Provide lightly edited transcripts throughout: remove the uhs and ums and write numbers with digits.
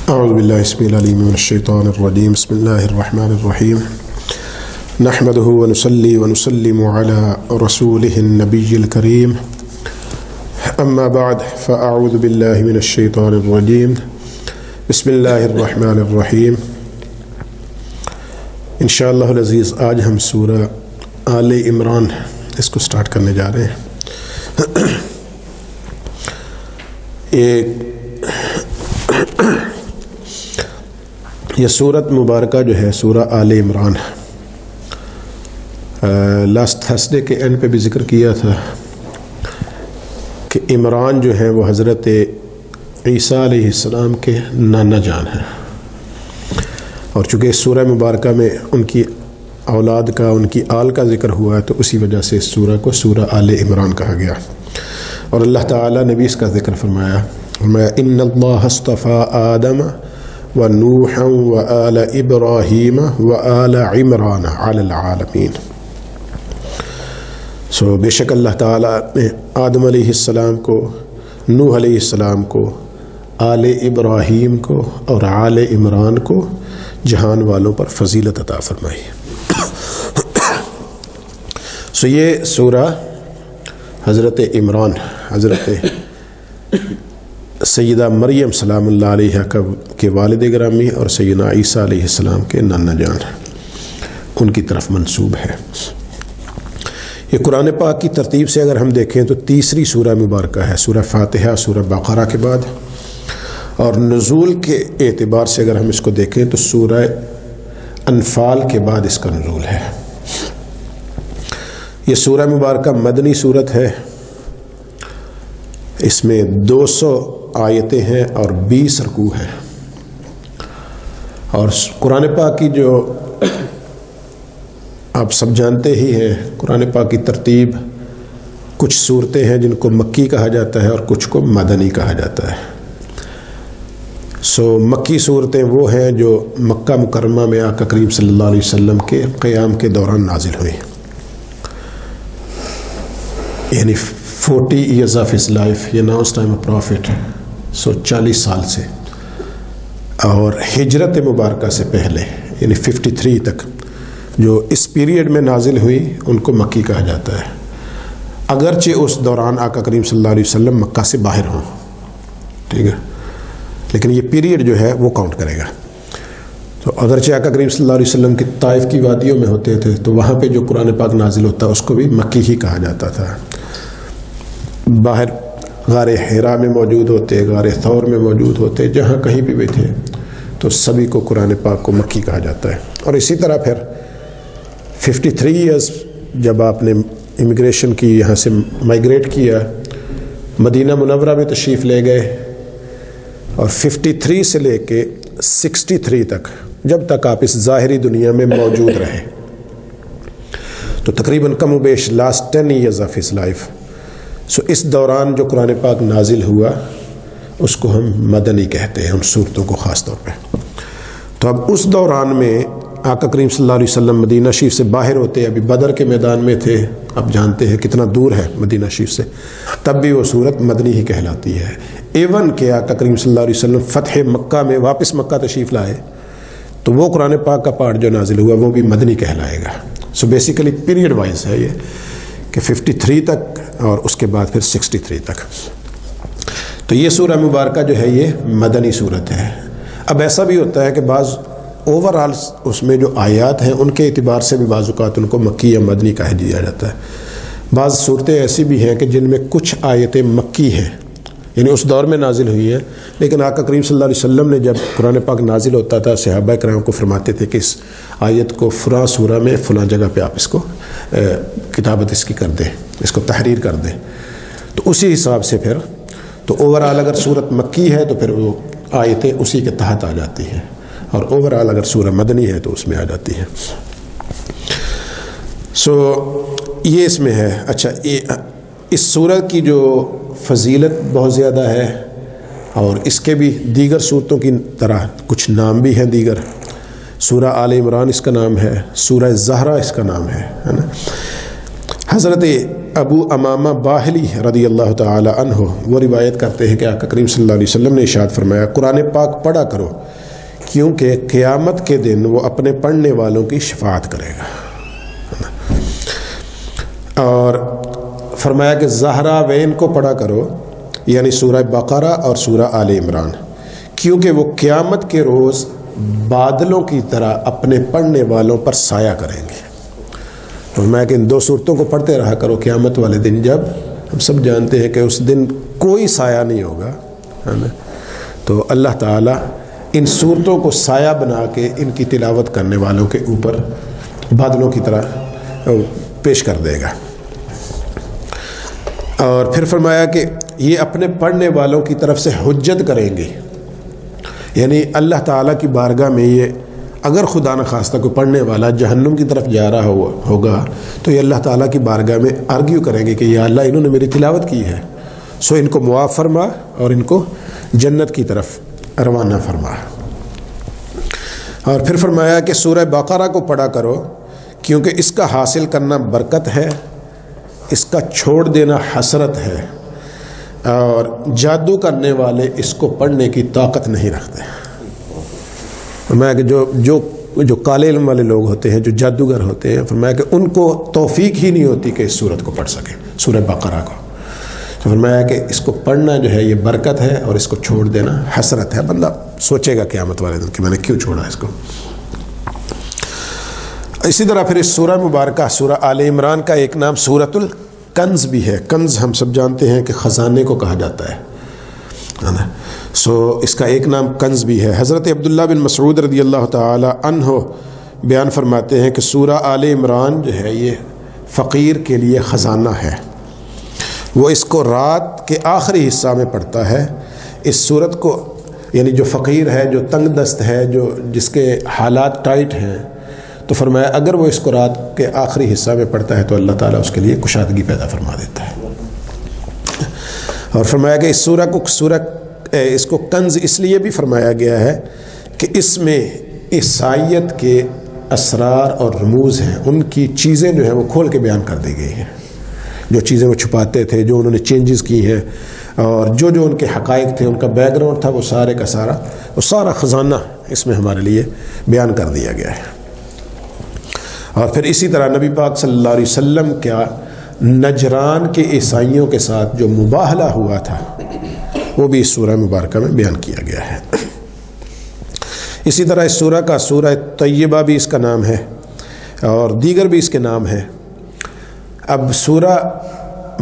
اعوذ باللہ السمیع العلیم من الشیطان الرجیم بسم اللہ الرحمن الرحیم نحمده ونصلی ونسلم علی رسوله النبی الکریم اما بعد فاعوذ باللہ من الشیطان الرجیم بسم اللہ الرحمن الرحیم انشاءاللہ العزیز آج ہم سورہ آل عمران اس کو سٹارٹ کرنے جا رہے ہیں. یہ سورت مبارکہ جو ہے سورہ آل عمران، لاسٹ تھرسڈے کے اینڈ پہ بھی ذکر کیا تھا کہ عمران جو ہے وہ حضرت عیسیٰ علیہ السلام کے نانا جان ہیں، اور چونکہ اس سورہ مبارکہ میں ان کی اولاد کا، ان کی آل کا ذکر ہوا ہے، تو اسی وجہ سے اس سورہ کو سورہ آل عمران کہا گیا. اور اللہ تعالیٰ نے بھی اس کا ذکر فرمایا ان اللہ اصطفیٰ آدم ونوحا وآل ابراہیم وآل عمران علی العالمین. بے شک اللہ تعالیٰ نے آدم علیہ السلام کو، نوح علیہ السلام کو، آل ابراہیم کو اور آل عمران کو جہان والوں پر فضیلت عطا فرمائی. یہ سورہ حضرت عمران، حضرت سیدہ مریم سلام اللہ علیہ کے والد گرامی اور سیدنا عیسیٰ علیہ السلام کے نانا جان ان کی طرف منسوب ہے. یہ قرآن پاک کی ترتیب سے اگر ہم دیکھیں تو تیسری سورہ مبارکہ ہے، سورہ فاتحہ، سورہ بقرہ کے بعد. اور نزول کے اعتبار سے اگر ہم اس کو دیکھیں تو سورہ انفال کے بعد اس کا نزول ہے. یہ سورہ مبارکہ مدنی سورت ہے، اس میں 200 آیتیں ہیں اور 20 رکوع ہیں. اور قرآن پاک کی جو آپ سب جانتے ہی ہیں، قرآن پاک کی ترتیب، کچھ صورتیں ہیں جن کو مکی کہا جاتا ہے اور کچھ کو مدنی کہا جاتا ہے. مکی صورتیں وہ ہیں جو مکہ مکرمہ میں آقا کریم صلی اللہ علیہ وسلم کے قیام کے دوران نازل ہوئی، یعنی 40 years of his life, he announced I'm a prophet. 40 سال سے، اور ہجرت مبارکہ سے پہلے یعنی 53 تک جو اس پیریڈ میں نازل ہوئی ان کو مکی کہا جاتا ہے، اگرچہ اس دوران آقا کریم صلی اللہ علیہ وسلم مکہ سے باہر ہوں، ٹھیک ہے، لیکن یہ پیریڈ جو ہے وہ کاؤنٹ کرے گا. تو اگرچہ آقا کریم صلی اللہ علیہ وسلم کے طائف کی وادیوں میں ہوتے تھے تو وہاں پہ جو قرآن پاک نازل ہوتا ہے اس کو بھی مکی ہی کہا جاتا تھا. باہر غار حرا میں موجود ہوتے، غار ثور میں موجود ہوتے، جہاں کہیں بھی تھے تو سبھی کو قرآن پاک کو مکی کہا جاتا ہے. اور اسی طرح پھر 53 ایئرز جب آپ نے امیگریشن کی، یہاں سے مائیگریٹ کیا، مدینہ منورہ میں تشریف لے گئے، اور 53 سے لے کے 63 تک جب تک آپ اس ظاہری دنیا میں موجود رہے، تو تقریباً کم و بیش last 10 years of his life. اس دوران جو قرآن پاک نازل ہوا اس کو ہم مدنی کہتے ہیں، ان صورتوں کو خاص طور پہ. تو اب اس دوران میں آقا کریم صلی اللہ علیہ وسلم مدینہ شریف سے باہر ہوتے، ابھی بدر کے میدان میں تھے، اب جانتے ہیں کتنا دور ہے مدینہ شریف سے، تب بھی وہ صورت مدنی ہی کہلاتی ہے. ایون کہ آقا کریم صلی اللہ علیہ وسلم فتح مکہ میں واپس مکہ تشریف لائے تو وہ قرآن پاک کا پارٹ جو نازل ہوا وہ بھی مدنی کہلائے گا. بیسیکلی پیریڈ وائز ہے یہ کہ 53 تک اور اس کے بعد پھر 63 تک. تو یہ سورہ مبارکہ جو ہے یہ مدنی صورت ہے. اب ایسا بھی ہوتا ہے کہ بعض اوور آل اس میں جو آیات ہیں ان کے اعتبار سے بھی بعض اوقات ان کو مکی یا مدنی کہا دیا جاتا ہے. بعض صورتیں ایسی بھی ہیں کہ جن میں کچھ آیتیں مکی ہیں، یعنی اس دور میں نازل ہوئی ہیں، لیکن آقا کریم صلی اللہ علیہ وسلم نے جب قرآن پاک نازل ہوتا تھا صحابہ کرام کو فرماتے تھے کہ اس آیت کو فلاں سورہ میں فلاں جگہ پہ آپ اس کو کتابت اس کی کر دیں، اس کو تحریر کر دیں. تو اسی حساب سے پھر تو اوورآل اگر سورت مکی ہے تو پھر وہ آیتیں اسی کے تحت آ جاتی ہیں، اور اوورآل اگر سورہ مدنی ہے تو اس میں آ جاتی ہیں. یہ اس میں ہے. اچھا، اس سورت کی جو فضیلت بہت زیادہ ہے، اور اس کے بھی دیگر صورتوں کی طرح کچھ نام بھی ہیں دیگر. سورہ آل عمران اس کا نام ہے، سورہ زہرہ اس کا نام ہے نا. حضرت ابو امامہ باہلی رضی اللہ تعالی عنہ وہ روایت کرتے ہیں کہ آقا کریم صلی اللہ علیہ وسلم نے ارشاد فرمایا قرآن پاک پڑھا کرو کیونکہ قیامت کے دن وہ اپنے پڑھنے والوں کی شفاعت کرے گا. اور فرمایا کہ زہراوین کو پڑھا کرو یعنی سورہ بقرہ اور سورہ آل عمران کیونکہ وہ قیامت کے روز بادلوں کی طرح اپنے پڑھنے والوں پر سایہ کریں گے. فرمایا کہ ان دو صورتوں کو پڑھتے رہا کرو قیامت والے دن جب ہم سب جانتے ہیں کہ اس دن کوئی سایہ نہیں ہوگا ہے نا. تو اللہ تعالیٰ ان صورتوں کو سایہ بنا کے ان کی تلاوت کرنے والوں کے اوپر بادلوں کی طرح پیش کر دے گا. اور پھر فرمایا کہ یہ اپنے پڑھنے والوں کی طرف سے حجت کریں گے یعنی اللہ تعالیٰ کی بارگاہ میں یہ اگر خدا نخواستہ کوئی پڑھنے والا جہنم کی طرف جا رہا ہوگا تو یہ اللہ تعالیٰ کی بارگاہ میں آرگیو کریں گے کہ یا اللہ انہوں نے میری تلاوت کی ہے سو ان کو معاف فرما اور ان کو جنت کی طرف روانہ فرما. اور پھر فرمایا کہ سورہ بقرہ کو پڑھا کرو کیونکہ اس کا حاصل کرنا برکت ہے اس کا چھوڑ دینا حسرت ہے اور جادو کرنے والے اس کو پڑھنے کی طاقت نہیں رکھتے. فرمایا کہ جو کالے علم والے لوگ ہوتے ہیں جو جادوگر ہوتے ہیں فرمایا کہ ان کو توفیق ہی نہیں ہوتی کہ اس سورت کو پڑھ سکیں سورہ بقرہ کو. تو فرمایا کہ اس کو پڑھنا جو ہے یہ برکت ہے اور اس کو چھوڑ دینا حسرت ہے. بندہ سوچے گا قیامت والے دن کہ میں نے کیوں چھوڑا اس کو. اسی طرح پھر اس سورہ مبارکہ سورہ آل عمران کا ایک نام سورۃ الکنز بھی ہے. کنز ہم سب جانتے ہیں کہ خزانے کو کہا جاتا ہے نا. سو اس کا ایک نام کنز بھی ہے. حضرت عبداللہ بن مسعود رضی اللہ تعالی عنہ بیان فرماتے ہیں کہ سورہ آل عمران جو ہے یہ فقیر کے لیے خزانہ ہے. وہ اس کو رات کے آخری حصہ میں پڑھتا ہے. اس سورت کو یعنی جو فقیر ہے جو تنگ دست ہے جس کے حالات ٹائٹ ہیں تو فرمایا اگر وہ اس کو رات کے آخری حصہ میں پڑھتا ہے تو اللہ تعالیٰ اس کے لیے کشادگی پیدا فرما دیتا ہے. اور فرمایا کہ اس کو کنز اس لیے بھی فرمایا گیا ہے کہ اس میں عیسائیت کے اسرار اور رموز ہیں ان کی چیزیں جو ہیں وہ کھول کے بیان کر دی گئی ہیں. جو چیزیں وہ چھپاتے تھے جو انہوں نے چینجز کی ہیں اور جو ان کے حقائق تھے ان کا بیک گراؤنڈ تھا وہ سارا خزانہ اس میں ہمارے لیے بیان کر دیا گیا ہے. اور پھر اسی طرح نبی پاک صلی اللہ علیہ وسلم کا نجران کے عیسائیوں کے ساتھ جو مباہلہ ہوا تھا وہ بھی اس سورہ مبارکہ میں بیان کیا گیا ہے. اسی طرح اس سورہ کا سورہ طیبہ بھی اس کا نام ہے اور دیگر بھی اس کے نام ہیں. اب سورہ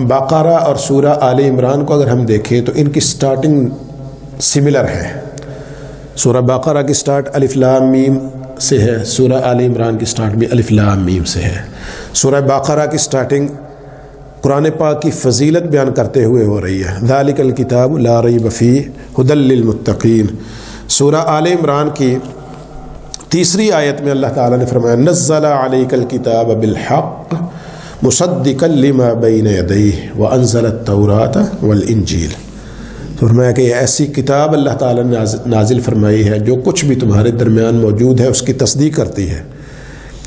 بقرہ اور سورہ آل عمران کو اگر ہم دیکھیں تو ان کی سٹارٹنگ سملر ہے. سورہ بقرہ کی سٹارٹ الف لام میم سے ہے. سورہ آل عمران کی سٹارٹ بھی الف لام میم سے ہے. سورہ بقرہ کی سٹارٹنگ قرآن پاک کی فضیلت بیان کرتے ہوئے ہو رہی ہے. ذالک الکتاب لا ریب فیہ ھدی للمتقین. سورہ آل عمران کی تیسری آیت میں اللہ تعالیٰ نے فرمایا نزل علیک الکتاب بالحق مصدقا لما بین یدیہ وانزل التوراۃ والانجیل. فرمایا کہ یہ ایسی کتاب اللہ تعالیٰ نے نازل فرمائی ہے جو کچھ بھی تمہارے درمیان موجود ہے اس کی تصدیق کرتی ہے.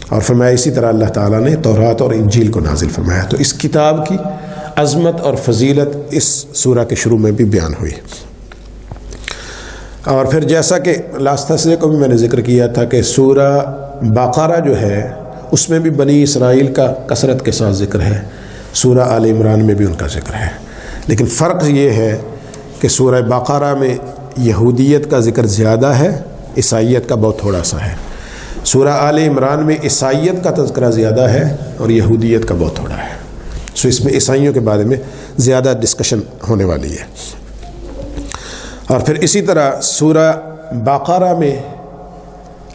اور فرمایا اسی طرح اللہ تعالیٰ نے تورات اور انجیل کو نازل فرمایا. تو اس کتاب کی عظمت اور فضیلت اس سورہ کے شروع میں بھی بیان ہوئی. اور پھر جیسا کہ لاسٹ تھرسڈے کو بھی میں نے ذکر کیا تھا کہ سورہ بقرہ جو ہے اس میں بھی بنی اسرائیل کا کثرت کے ساتھ ذکر ہے. سورہ آل عمران میں بھی ان کا ذکر ہے. لیکن فرق یہ ہے کہ سورہ بقرہ میں یہودیت کا ذکر زیادہ ہے عیسائیت کا بہت تھوڑا سا ہے. سورہ آل عمران میں عیسائیت کا تذکرہ زیادہ ہے اور یہودیت کا بہت تھوڑا ہے. سو اس میں عیسائیوں کے بارے میں زیادہ ڈسکشن ہونے والی ہے. اور پھر اسی طرح سورہ بقرہ میں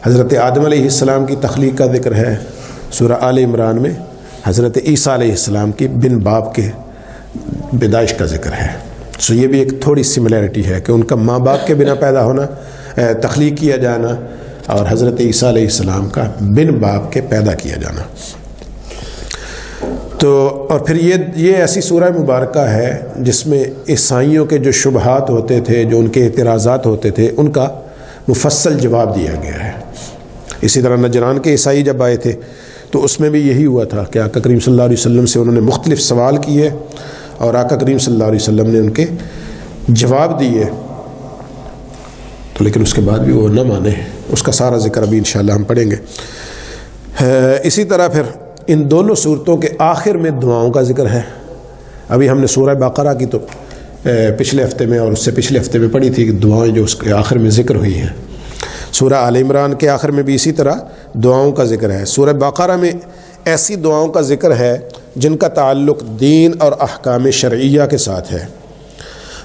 حضرت آدم علیہ السلام کی تخلیق کا ذکر ہے. سورہ آل عمران میں حضرت عیسیٰ علیہ السلام کی بن باپ کے پیدائش کا ذکر ہے. سو یہ بھی ایک تھوڑی سملیرٹی ہے کہ ان کا ماں باپ کے بنا پیدا ہونا تخلیق کیا جانا اور حضرت عیسیٰ علیہ السلام کا بن باپ کے پیدا کیا جانا. تو اور پھر یہ ایسی سورہ مبارکہ ہے جس میں عیسائیوں کے جو شبہات ہوتے تھے جو ان کے اعتراضات ہوتے تھے ان کا مفصل جواب دیا گیا ہے. اسی طرح نجران کے عیسائی جب آئے تھے تو اس میں بھی یہی ہوا تھا کہ آقا کریم صلی اللہ علیہ وسلم سے انہوں نے مختلف سوال کیے اور آقا کریم صلی اللہ علیہ وسلم نے ان کے جواب دیے، تو لیکن اس کے بعد بھی وہ نہ مانے. اس کا سارا ذکر ابھی انشاءاللہ ہم پڑھیں گے. اسی طرح پھر ان دونوں صورتوں کے آخر میں دعاؤں کا ذکر ہے. ابھی ہم نے سورہ بقرہ کی تو پچھلے ہفتے میں اور اس سے پچھلے ہفتے میں پڑھی تھی کہ دعائیں جو اس کے آخر میں ذکر ہوئی ہیں. سورہ آل عمران کے آخر میں بھی اسی طرح دعاؤں کا ذکر ہے. سورہ بقرہ میں ایسی دعاؤں کا ذکر ہے جن کا تعلق دین اور احکام شرعیہ کے ساتھ ہے.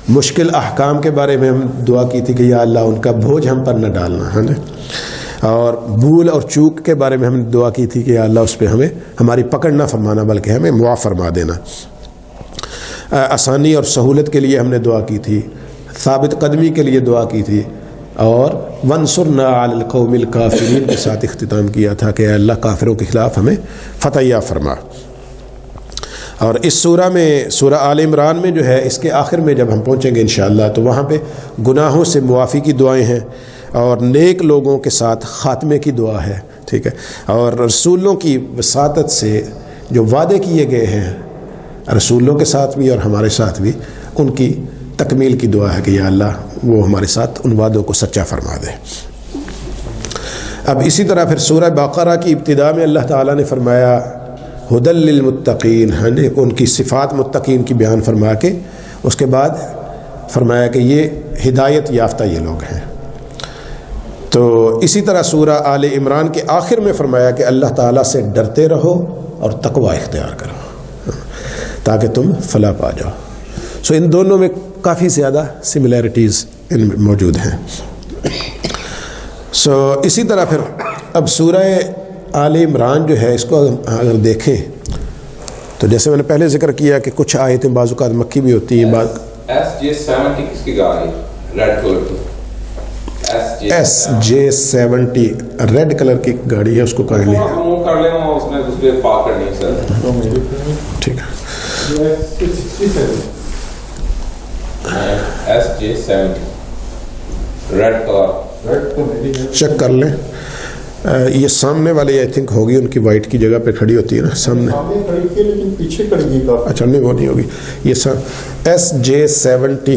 مشکل احکام کے بارے میں ہم دعا کی تھی کہ یا اللہ ان کا بوجھ ہم پر نہ ڈالنا ہے نا، اور بھول اور چوک کے بارے میں ہم نے دعا کی تھی کہ یا اللہ اس پہ ہمیں ہماری پکڑ نہ فرمانا بلکہ ہمیں معاف فرما دینا. آسانی اور سہولت کے لیے ہم نے دعا کی تھی، ثابت قدمی کے لیے دعا کی تھی، اور وانصرنا علی القوم الکافرین کے ساتھ اختتام کیا تھا کہ اے اللہ کافروں کے خلاف ہمیں فتح یا فرما. اور اس سورہ میں سورہ آل عمران میں جو ہے اس کے آخر میں جب ہم پہنچیں گے انشاءاللہ تو وہاں پہ گناہوں سے معافی کی دعائیں ہیں اور نیک لوگوں کے ساتھ خاتمے کی دعا ہے. ٹھیک ہے، اور رسولوں کی وساطت سے جو وعدے کیے گئے ہیں رسولوں کے ساتھ بھی اور ہمارے ساتھ بھی، ان کی تکمیل کی دعا ہے کہ یا اللہ وہ ہمارے ساتھ ان وعدوں کو سچا فرما دے. اب اسی طرح پھر سورہ بقرہ کی ابتدا میں اللہ تعالیٰ نے فرمایا ہدی للمتقین، ان کی صفات متقین کی بیان فرما کے اس کے بعد فرمایا کہ یہ ہدایت یافتہ یہ لوگ ہیں. تو اسی طرح سورہ آل عمران کے آخر میں فرمایا کہ اللہ تعالیٰ سے ڈرتے رہو اور تقوی اختیار کرو تاکہ تم فلاح پا جاؤ. سو ان دونوں میں کافی زیادہ سملیرٹیز ان میں موجود ہیں. سو اسی طرح پھر اب سورہ آل عمران جو ہے اس کو اگر دیکھیں تو جیسے میں نے پہلے ذکر کیا کہ کچھ آیتیں بعض اوقات مکی بھی ہوتی ہیں. SJ70 کس کی گاڑی ریڈ کلر کی؟ SJ70 ریڈ کلر کی گاڑی ہے، اس کو کائنڈلی موو کر لینا، اس میں اس پہ پارک کرنی ہے سر. ٹھیک ہے. SJ70 ریڈ کلر چیک کر لیں. یہ سامنے والی آئی تھنک ہوگی، ان کی وائٹ کی جگہ پہ کھڑی ہوتی ہے نا سامنے. پیچھے کھڑی ہے. اچھا نہیں وہ نہیں ہوگی. یہ SJ70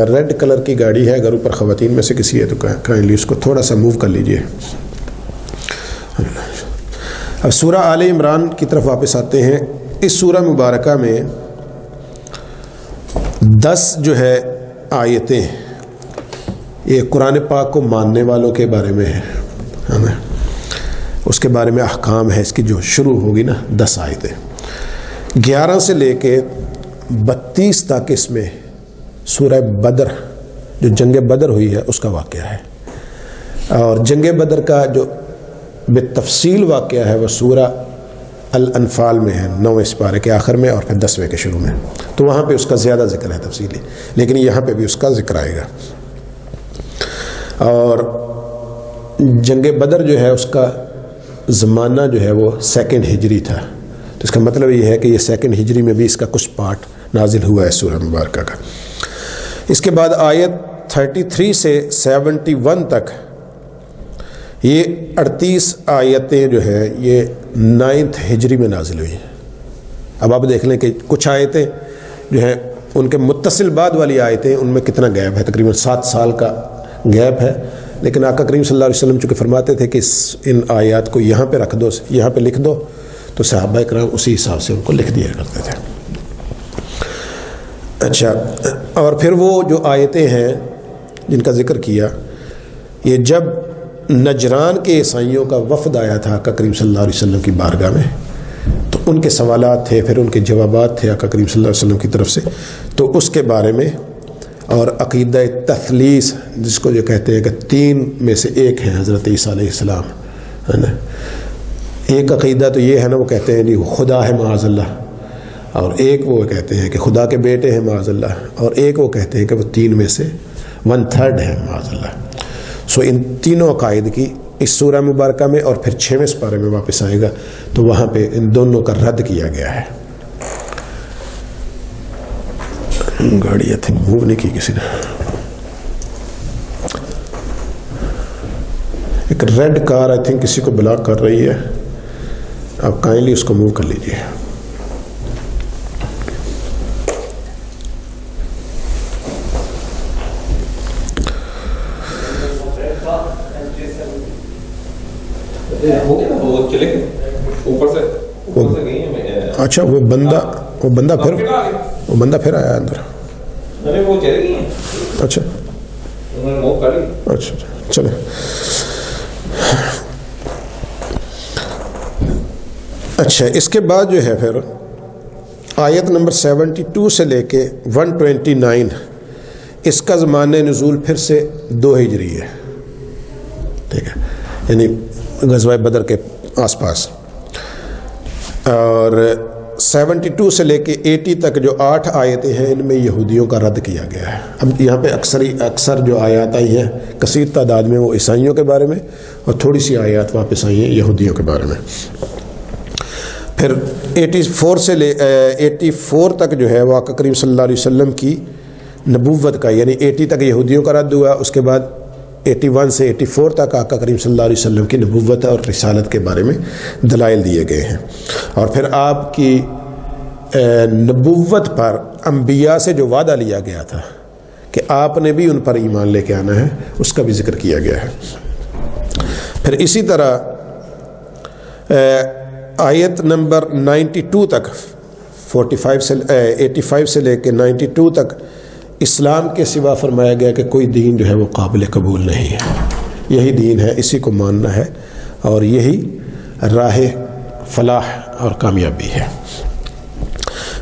ریڈ کلر کی گاڑی ہے. اگر اوپر خواتین میں سے کسی ہے تو کائنڈلی اس کو تھوڑا سا موو کر لیجئے. اب سورہ آل عمران کی طرف واپس آتے ہیں. اس سورہ مبارکہ میں 10 جو ہے آیتیں یہ قرآن پاک کو ماننے والوں کے بارے میں ہے نا، اس کے بارے میں احکام ہے. اس کی جو شروع ہوگی نا 10 آیتیں 11 سے لے کے 32 تک اس میں سورہ بدر جو جنگ بدر ہوئی ہے اس کا واقعہ ہے. اور جنگ بدر کا جو بالتفصیل واقعہ ہے وہ سورہ الانفال میں ہے، 9ویں سپارے کے آخر میں اور پھر 10ویں کے شروع میں. تو وہاں پہ اس کا زیادہ ذکر ہے تفصیلی، لیکن یہاں پہ بھی اس کا ذکر آئے گا. اور جنگ بدر جو ہے اس کا زمانہ جو ہے وہ 2 ہجری تھا. تو اس کا مطلب یہ ہے کہ یہ 2 ہجری میں بھی اس کا کچھ پارٹ نازل ہوا ہے سورہ مبارکہ کا. اس کے بعد آیت 33 سے 71 تک یہ 38 آیتیں جو ہے یہ 9 ہجری میں نازل ہوئی ہیں. اب آپ دیکھ لیں کہ کچھ آیتیں جو ہیں ان کے متصل بعد والی آیتیں ان میں کتنا گیپ ہے، تقریباً 7 سال کا گیپ ہے. لیکن آقا کریم صلی اللہ علیہ وسلم چونکہ فرماتے تھے کہ ان آیات کو یہاں پہ رکھ دو، یہاں پہ لکھ دو، تو صحابہ کرام اسی حساب سے ان کو لکھ دیا کرتے تھے. اچھا، اور پھر وہ جو آیتیں ہیں جن کا ذکر کیا، یہ جب نجران کے عیسائیوں کا وفد آیا تھا آقا کریم صلی اللہ علیہ وسلم کی بارگاہ میں، تو ان کے سوالات تھے، پھر ان کے جوابات تھے آقا کریم صلی اللہ علیہ وسلم کی طرف سے. تو اس کے بارے میں اور عقیدہ تثلیث جس کو جو کہتے ہیں کہ 3 میں سے ایک ہے حضرت عیسیٰ علیہ السلام ہے نا. ایک عقیدہ تو یہ ہے نا، وہ کہتے ہیں جی خدا ہے معاذ اللہ، اور ایک وہ کہتے ہیں کہ خدا کے بیٹے ہیں معاذ اللہ، اور ایک وہ کہتے ہیں کہ وہ 3 میں سے 1/3 ہے معاذ اللہ. سو ان تینوں عقائد کی اس سورہ مبارکہ میں اور پھر 6ویں سپارے میں واپس آئے گا تو وہاں پہ ان دونوں کا رد کیا گیا ہے. گاڑی آئی تھنک موو نہیں کی کسی نے. ایک ریڈ کار آئی تھنک کسی کو بلاک کر رہی ہے. آپ کائنڈلی اس کو موو کر لیجیے. وہ چلے گئے اوپر سے گئی ہیں. اچھا وہ بندہ پھر آیا اندر. وہ چلے گئی ہیں. اچھا انہوں نے موو کر لی. اچھا چلے. اچھا اس کے بعد جو ہے پھر آیت نمبر 72 سے لے کے 129 اس کا زمانِ نزول پھر سے 2 ہجری ہے. ٹھیک ہے, یعنی غزوہ بدر کے آس پاس. اور 72 سے لے کے 80 تک جو 8 آیتیں ہیں ان میں یہودیوں کا رد کیا گیا ہے. اب یہاں پہ اکثر جو آیات آئی ہیں کثیر تعداد میں وہ عیسائیوں کے بارے میں اور تھوڑی سی آیات واپس آئی ہیں یہودیوں کے بارے میں. پھر 84 تک جو ہے وہ آقا کریم صلی اللہ علیہ وسلم کی نبوت کا, یعنی 80 تک یہودیوں کا رد ہوا. اس کے بعد 81 سے 84 تک آقا کریم صلی اللہ علیہ وسلم کی نبوت اور رسالت کے بارے میں دلائل دیے گئے ہیں. اور پھر آپ کی نبوت پر انبیاء سے جو وعدہ لیا گیا تھا کہ آپ نے بھی ان پر ایمان لے کے آنا ہے اس کا بھی ذکر کیا گیا ہے. پھر اسی طرح آیت نمبر 92 تک 85 سے لے کے 92 تک اسلام کے سوا فرمایا گیا کہ کوئی دین جو ہے وہ قابل قبول نہیں ہے. یہی دین ہے, اسی کو ماننا ہے اور یہی راہ فلاح اور کامیابی ہے.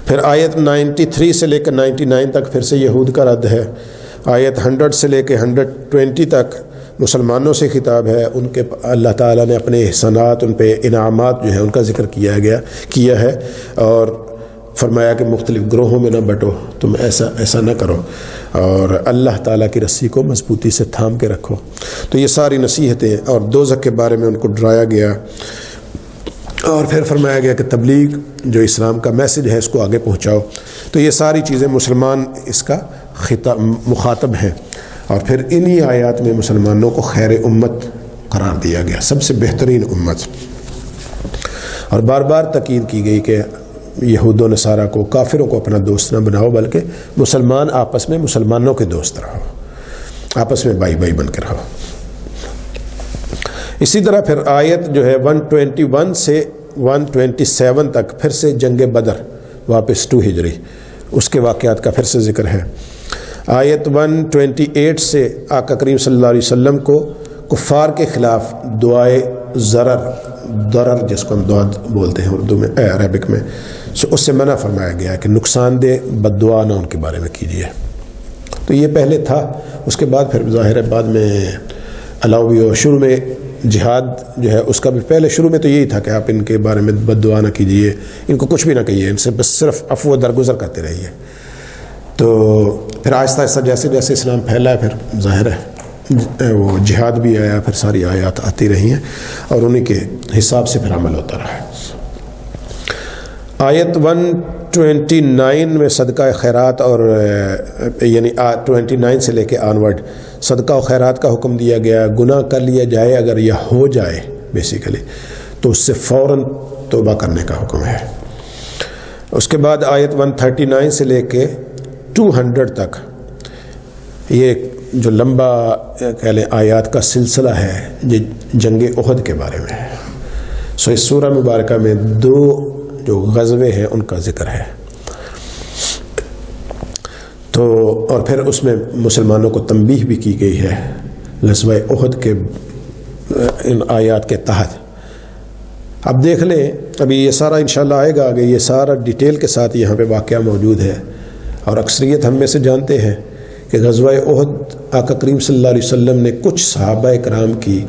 پھر آیت 93 سے لے کر 99 تک پھر سے یہود کا رد ہے. آیت 100 سے لے کے 120 تک مسلمانوں سے خطاب ہے. ان کے اللہ تعالیٰ نے اپنے احسانات, ان پہ انعامات جو ہے ان کا ذکر کیا ہے اور فرمایا کہ مختلف گروہوں میں نہ بٹو, تم ایسا نہ کرو اور اللہ تعالیٰ کی رسی کو مضبوطی سے تھام کے رکھو. تو یہ ساری نصیحتیں, اور دوزخ کے بارے میں ان کو ڈرایا گیا. اور پھر فرمایا گیا کہ تبلیغ جو اسلام کا میسج ہے اس کو آگے پہنچاؤ. تو یہ ساری چیزیں مسلمان اس کا مخاطب ہیں. اور پھر انہی آیات میں مسلمانوں کو خیر امت قرار دیا گیا, سب سے بہترین امت. اور بار بار تاکید کی گئی کہ یہود و نصارہ کو, کافروں کو اپنا دوست نہ بناؤ, بلکہ مسلمان آپس میں مسلمانوں کے دوست رہو, آپس میں بھائی بھائی بن کے رہو. اسی طرح پھر آیت جو ہے 121 سے 127 تک پھر سے جنگ بدر واپس 2 ہجری اس کے واقعات کا پھر سے ذکر ہے. آیت 128 سے آقا کریم صلی اللہ علیہ وسلم کو کفار کے خلاف دعائے ضرر جس کو ہم دعا بولتے ہیں اردو میں عربک میں, اس سے منع فرمایا گیا کہ نقصان دہ بد دعا نہ ان کے بارے میں کیجیے. تو یہ پہلے تھا. اس کے بعد پھر ظاہر ہے بعد میں الاؤ بھی ہو. شروع میں جہاد جو ہے اس کا بھی پہلے شروع میں تو یہی تھا کہ آپ ان کے بارے میں بد دعا نہ کیجیے, ان کو کچھ بھی نہ کہیے, ان سے بس صرف عفو درگزر کرتے رہیے. تو پھر آہستہ آہستہ جیسے جیسے اسلام پھیلا ہے پھر ظاہر ہے وہ جہاد بھی آیا, پھر ساری آیات آتی رہی ہیں اور انہی کے حساب سے پھر عمل ہوتا رہا ہے. آیت 129 میں صدقہ خیرات اور یعنی 29 سے لے کے آنورڈ صدقہ و خیرات کا حکم دیا گیا. گناہ کر لیا جائے اگر یہ ہو جائے بیسیکلی تو اس سے فوراً توبہ کرنے کا حکم ہے. اس کے بعد آیت 139 سے لے کے 200 تک یہ جو لمبا کہہ لیں آیات کا سلسلہ ہے یہ جنگ احد کے بارے میں ہے. سو اس سورہ مبارکہ میں 2 جو غزوے ہیں ان کا ذکر ہے. تو اور پھر اس میں مسلمانوں کو تنبیہ بھی کی گئی ہے غزوہ احد کے ان آیات کے تحت. اب دیکھ لیں, ابھی یہ سارا انشاءاللہ آئے گا آگے, یہ سارا ڈیٹیل کے ساتھ یہاں پہ واقعہ موجود ہے. اور اکثریت ہم میں سے جانتے ہیں کہ غزوہ احد آقا کریم صلی اللہ علیہ وسلم نے کچھ صحابہ کرام کی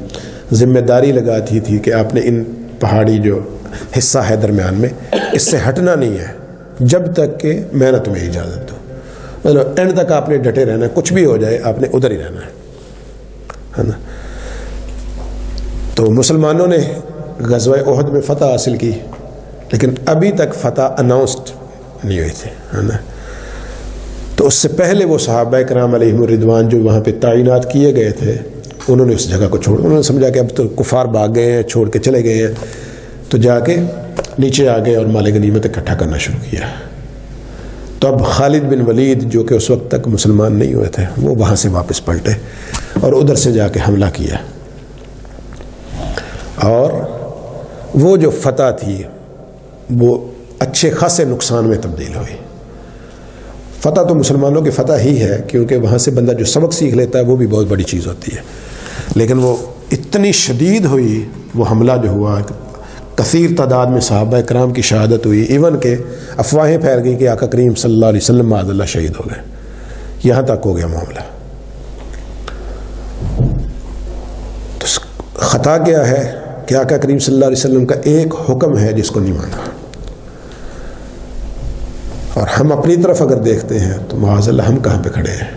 ذمہ داری لگاتی تھی کہ آپ نے ان پہاڑی جو حصہ ہے درمیان میں اس سے ہٹنا نہیں ہے جب تک کہ میں نہ تمہیں اجازت دوں. مطلب اینڈ تک آپ نے ڈٹے رہنا ہے, کچھ بھی ہو جائے آپ نے ادھر ہی رہنا ہے نا. تو مسلمانوں نے غزوہ احد میں فتح حاصل کی, لیکن ابھی تک فتح اناؤنسڈ نہیں ہوئی تھی, ہے نا. تو اس سے پہلے وہ صحابہ کرام علیہم الرضوان جو وہاں پہ تعینات کیے گئے تھے انہوں نے اس جگہ کو چھوڑ, انہوں نے سمجھا کہ اب تو کفار بھاگ گئے ہیں, چھوڑ کے چلے گئے ہیں, تو جا کے نیچے آ گئے اور مال غنیمت اکٹھا کرنا شروع کیا. تو اب خالد بن ولید جو کہ اس وقت تک مسلمان نہیں ہوئے تھے وہ وہاں سے واپس پلٹے اور ادھر سے جا کے حملہ کیا, اور وہ جو فتح تھی وہ اچھے خاصے نقصان میں تبدیل ہوئی. فتح تو مسلمانوں کی فتح ہی ہے, کیونکہ وہاں سے بندہ جو سبق سیکھ لیتا ہے وہ بھی بہت بڑی چیز ہوتی ہے, لیکن وہ اتنی شدید ہوئی وہ حملہ جو ہوا, کثیر تعداد میں صحابہ کرام کی شہادت ہوئی, ایون کہ افواہیں پھیل گئی کہ آقا کریم صلی اللہ علیہ وسلم معاذ اللہ شہید ہو گئے, یہاں تک ہو گیا معاملہ. تو خطا کیا ہے کہ آقا کریم صلی اللہ علیہ وسلم کا ایک حکم ہے جس کو نہیں مانا, اور ہم اپنی طرف اگر دیکھتے ہیں تو معاذ اللہ ہم کہاں پہ کھڑے ہیں,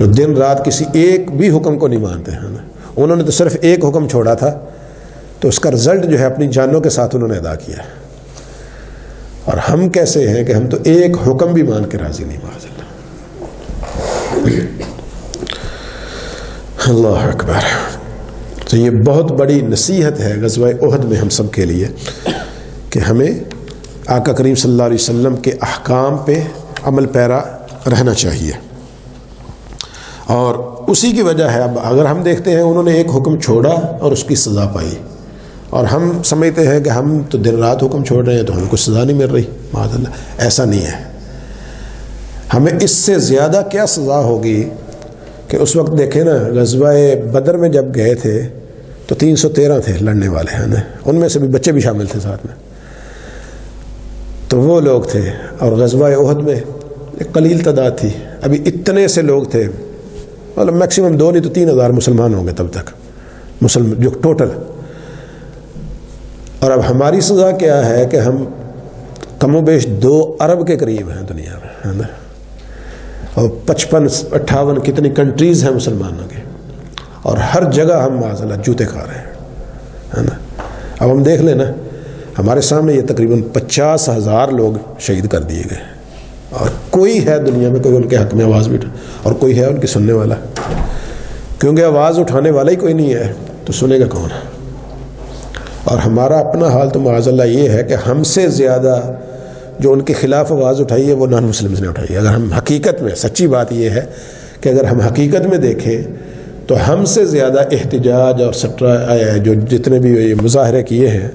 جو دن رات کسی ایک بھی حکم کو نہیں مانتے ہیں. انہوں نے تو صرف ایک حکم چھوڑا تھا, تو اس کا رزلٹ جو ہے اپنی جانوں کے ساتھ انہوں نے ادا کیا, اور ہم کیسے ہیں کہ ہم تو ایک حکم بھی مان کے راضی نہیں. معاذ اللہ, اللہ اکبر. تو یہ بہت بڑی نصیحت ہے غزوہ احد میں ہم سب کے لیے کہ ہمیں آقا کریم صلی اللہ علیہ وسلم کے احکام پہ عمل پیرا رہنا چاہیے, اور اسی کی وجہ ہے. اب اگر ہم دیکھتے ہیں انہوں نے ایک حکم چھوڑا اور اس کی سزا پائی, اور ہم سمجھتے ہیں کہ ہم تو دن رات حکم چھوڑ رہے ہیں تو ہم کو سزا نہیں مل رہی. معاذ اللہ, ایسا نہیں ہے. ہمیں اس سے زیادہ کیا سزا ہوگی کہ اس وقت دیکھیں نا, غزوہ بدر میں جب گئے تھے تو 313 تھے لڑنے والے ہیں نا, ان میں سے بھی بچے بھی شامل تھے ساتھ میں, تو وہ لوگ تھے. اور غزوہ احد میں ایک قلیل تعداد تھی, ابھی اتنے سے لوگ تھے, مطلب میکسیمم 2 نہیں تو 3,000 مسلمان ہوں گے تب تک جو ٹوٹل. اور اب ہماری سزا کیا ہے کہ ہم کم و بیش 2 ارب کے قریب ہیں دنیا میں, ہے نا, اور 55-58 کتنی کنٹریز ہیں مسلمانوں کے, اور ہر جگہ ہم معاذ اللہ جوتے کھا رہے ہیں, ہے نا. اب ہم دیکھ لیں نا, ہمارے سامنے یہ تقریباً 50,000 لوگ شہید کر دیے گئے, اور کوئی ہے دنیا میں کوئی ان کے حق میں آواز بھی اٹھا, اور کوئی ہے ان کی سننے والا, کیونکہ آواز اٹھانے والا ہی کوئی نہیں ہے تو سنے گا کون. اور ہمارا اپنا حال تو معاذ اللہ یہ ہے کہ ہم سے زیادہ جو ان کے خلاف آواز اٹھائی ہے وہ نان مسلمز نے اٹھائی ہے. اگر ہم حقیقت میں, سچی بات یہ ہے کہ اگر ہم حقیقت میں دیکھیں تو ہم سے زیادہ احتجاج اور سٹرا جو جتنے بھی یہ مظاہرے کیے ہیں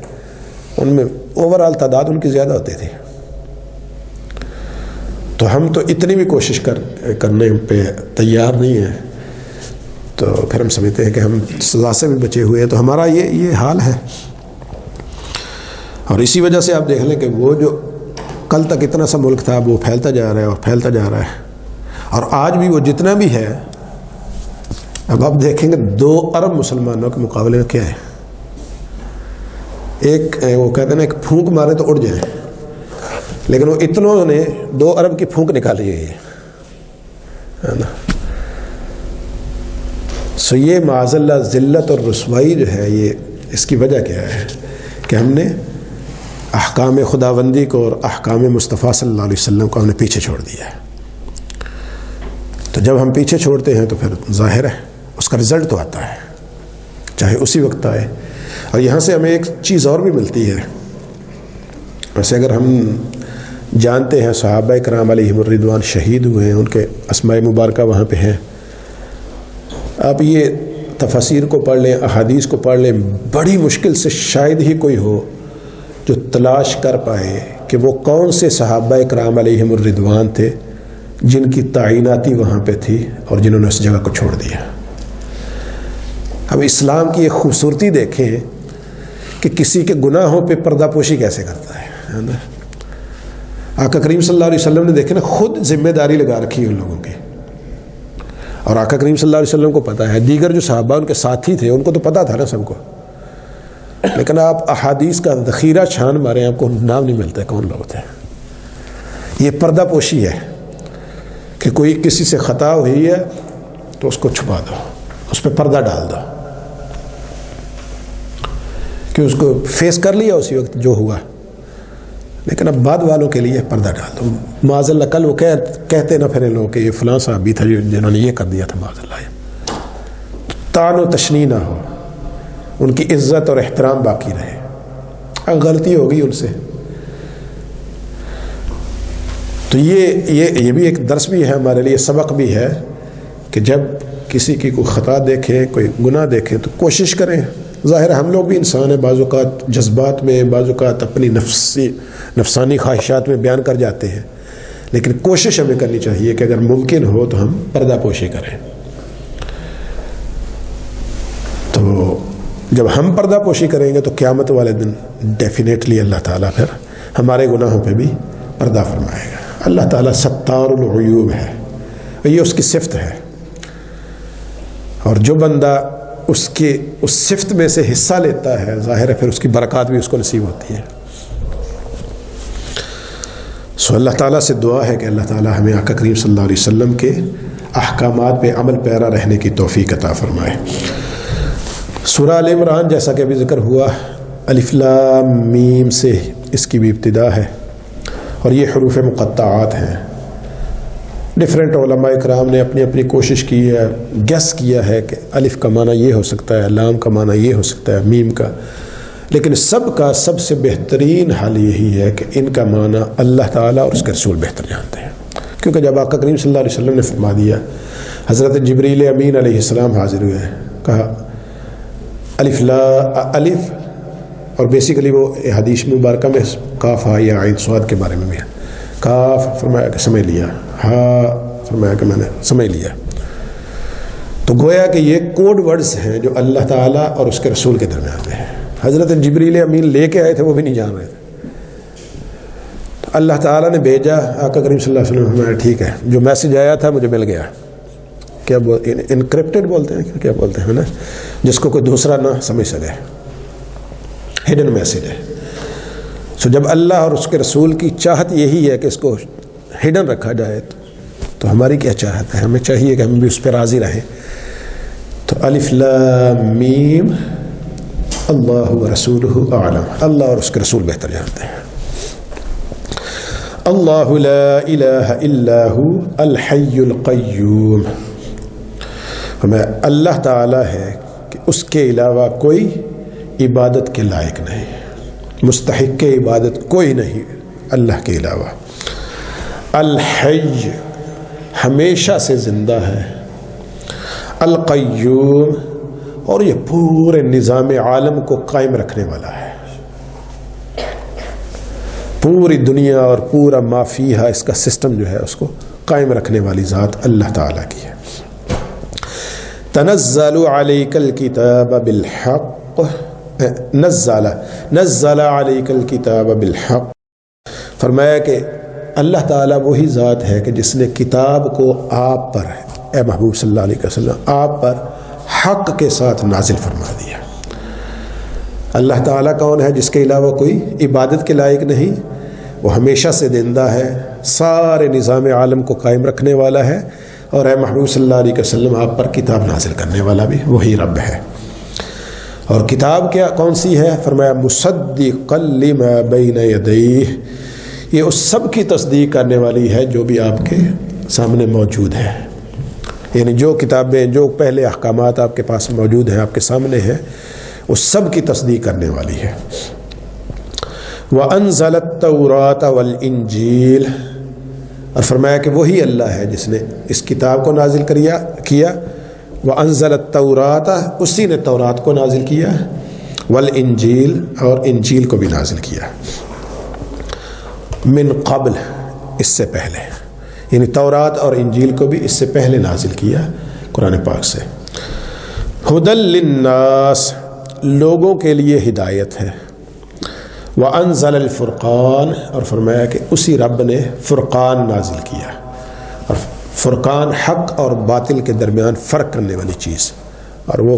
ان میں اوورال تعداد ان کی زیادہ ہوتی تھی. تو ہم تو اتنی بھی کوشش کرنے پہ تیار نہیں ہیں, تو پھر ہم سمجھتے ہیں کہ ہم سزا سے بھی بچے ہوئے ہیں. تو ہمارا یہ حال ہے, اور اسی وجہ سے آپ دیکھ لیں کہ وہ جو کل تک اتنا سا ملک تھا وہ پھیلتا جا رہا ہے اور پھیلتا جا رہا ہے, اور آج بھی وہ جتنا بھی ہے, اب آپ دیکھیں گے 2 ارب مسلمانوں کے مقابلے میں کیا ہے. ایک وہ کہتے ہیں نا ایک پھونک مارے تو اڑ جائیں, لیکن وہ اتنوں نے 2 ارب کی پھونک نکالی ہے نا. سو یہ معاذ اللہ ذلت اور رسوائی جو ہے, یہ اس کی وجہ کیا ہے کہ ہم نے احکام خداوندی کو اور احکام مصطفیٰ صلی اللہ علیہ وسلم کو ہم نے پیچھے چھوڑ دیا ہے. تو جب ہم پیچھے چھوڑتے ہیں تو پھر ظاہر ہے اس کا رزلٹ تو آتا ہے, چاہے اسی وقت آئے. اور یہاں سے ہمیں ایک چیز اور بھی ملتی ہے. ویسے اگر ہم جانتے ہیں صحابہ کرام علیہم الرضوان شہید ہوئے ہیں, ان کے اسماء مبارکہ وہاں پہ ہیں. آپ یہ تفاسیر کو پڑھ لیں, احادیث کو پڑھ لیں, بڑی مشکل سے شاید ہی کوئی ہو جو تلاش کر پائے کہ وہ کون سے صحابہ کرام علیہم الرضوان تھے جن کی تعیناتی وہاں پہ تھی اور جنہوں نے اس جگہ کو چھوڑ دیا. اب اسلام کی ایک خوبصورتی دیکھیں کہ کسی کے گناہوں پہ پردہ پوشی کیسے کرتا ہے نا. آقا کریم صلی اللہ علیہ وسلم نے دیکھے نا خود ذمہ داری لگا رکھی ان لوگوں کی, اور آقا کریم صلی اللہ علیہ وسلم کو پتہ ہے, دیگر جو صحابہ ان کے ساتھی تھے ان کو تو پتہ تھا نا سب کو, لیکن آپ احادیث کا ذخیرہ چھان مارے آپ کو نام نہیں ملتا کون لوگ تھے. یہ پردہ پوشی ہے کہ کوئی کسی سے خطا ہوئی ہے تو اس کو چھپا دو, اس پہ پردہ ڈال دو کہ اس کو فیس کر لیا اسی وقت جو ہوا, لیکن اب بعد والوں کے لیے پردہ ڈال دو. معاذ اللہ کل وہ کہتے نہ پھرے لوگ کہ یہ فلاں صاحب بھی تھا جنہوں نے یہ کر دیا تھا. معاذ اللہ تان و تشنیع نہ ہو, ان کی عزت اور احترام باقی رہے. غلطی ہوگی ان سے. تو یہ بھی ایک درس بھی ہے ہمارے لیے، سبق بھی ہے کہ جب کسی کی کوئی خطا دیکھیں، کوئی گناہ دیکھیں تو کوشش کریں. ظاہر ہے ہم لوگ بھی انسان ہیں، بعض اوقات جذبات میں، بعض اوقات اپنی نفسانی خواہشات میں بیان کر جاتے ہیں، لیکن کوشش ہمیں کرنی چاہیے کہ اگر ممکن ہو تو ہم پردہ پوشی کریں. تو جب ہم پردہ پوشی کریں گے تو قیامت والے دن ڈیفینیٹلی اللہ تعالیٰ پھر ہمارے گناہوں پہ بھی پردہ فرمائے گا. اللہ تعالیٰ ستار العیوب ہے، یہ اس کی صفت ہے، اور جو بندہ اس صفت میں سے حصہ لیتا ہے ظاہر ہے پھر اس کی برکات بھی اس کو نصیب ہوتی ہے. سو اللہ تعالیٰ سے دعا ہے کہ اللہ تعالیٰ ہمیں آقا کریم صلی اللہ علیہ وسلم کے احکامات پہ عمل پیرا رہنے کی توفیق عطا فرمائے. سورہ آل عمران جیسا کہ ابھی ذکر ہوا الف لام میم سے اس کی بھی ابتدا ہے، اور یہ حروف مقطعات ہیں. ڈفرینٹ علماء اکرام نے اپنی اپنی کوشش کی ہے، گیس کیا ہے کہ الف کا معنی یہ ہو سکتا ہے، لام کا معنی یہ ہو سکتا ہے، میم کا، لیکن سب سے بہترین حال یہی ہے کہ ان کا معنی اللہ تعالیٰ اور اس کے رسول بہتر جانتے ہیں. کیونکہ جب آقا کریم صلی اللہ علیہ وسلم نے فرما دیا، حضرت جبریل امین علیہ السلام حاضر ہوئے ہیں، کہا الف، اور بیسیکلی وہ حدیث مبارکہ میں کاف ہا یا عین صاد کے بارے میں بھی ہے. کاف فرمایا کہ سمجھ لیا، ہا فرمایا کہ میں نے سمجھ لیا. تو گویا کہ یہ کوڈ ورڈز ہیں جو اللہ تعالیٰ اور اس کے رسول کے درمیان میں ہیں. حضرت جبریل امین لے کے آئے تھے، وہ بھی نہیں جان رہے تھے. تو اللہ تعالیٰ نے بھیجا، آقا کریم صلی اللہ علیہ وسلم فرمایا ٹھیک ہے، جو میسج آیا تھا مجھے مل گیا. کیا انکرپٹڈ بولتے ہیں، کیا بولتے ہیں نا، جس کو کوئی دوسرا نہ سمجھ سکے، ہڈن میسج ہے. سو جب اللہ اور اس کے رسول کی چاہت یہی ہے کہ اس کو ہڈن رکھا جائے تو ہماری کیا چاہت ہے؟ ہمیں چاہیے کہ ہم بھی اس پہ راضی رہیں. تو الف لام میم اللہ ورسولہ اعلم، اللہ اور اس کے رسول بہتر جانتے ہیں. اللہ لا الہ الا ہو الحی القیوم، ہمیں اللہ تعالیٰ ہے کہ اس کے علاوہ کوئی عبادت کے لائق نہیں، مستحق کے عبادت کوئی نہیں اللہ کے علاوہ. الحی ہمیشہ سے زندہ ہے، القیوم اور یہ پورے نظام عالم کو قائم رکھنے والا ہے. پوری دنیا اور پورا ما فیہا اس کا سسٹم جو ہے اس کو قائم رکھنے والی ذات اللہ تعالیٰ کی ہے. تنزل علیک الکتاب بالحق، نزل علیک الکتاب بالحق، فرمایا کہ اللہ تعالیٰ وہی ذات ہے کہ جس نے کتاب کو آپ پر، اے محبوب صلی اللہ علیہ وسلم، آپ پر حق کے ساتھ نازل فرما دیا. اللہ تعالیٰ کون ہے؟ جس کے علاوہ کوئی عبادت کے لائق نہیں، وہ ہمیشہ سے زندہ ہے، سارے نظام عالم کو قائم رکھنے والا ہے، اور اے محبوب صلی اللہ علیہ وسلم آپ پر کتاب نازل کرنے والا بھی وہی رب ہے. اور کتاب کیا کون سی ہے؟ فرمایا مصدقا لما بین یدیہ، یہ اس سب کی تصدیق کرنے والی ہے جو بھی آپ کے سامنے موجود ہے. یعنی جو کتابیں، جو پہلے احکامات آپ کے پاس موجود ہیں، آپ کے سامنے ہیں، اس سب کی تصدیق کرنے والی ہے. وَأَنزَلَ التَّوْرَاةَ وَالْإِنجِيلَ، اور فرمایا کہ وہی اللہ ہے جس نے اس کتاب کو نازل کیا. وَأَنزَلَ التَّوْرَاةَ، اسی نے تورات کو نازل کیا، وَالْإِنجِيلَ اور انجیل کو بھی نازل کیا. من قبل، اس سے پہلے، یعنی تورات اور انجیل کو بھی اس سے پہلے نازل کیا قرآن پاک سے. ہدی للناس، لوگوں کے لیے ہدایت ہے. وَأَنزَلَ الْفُرْقَانَ، اور فرمایا کہ اسی رب نے فرقان نازل کیا. اور فرقان حق اور باطل کے درمیان فرق کرنے والی چیز، اور وہ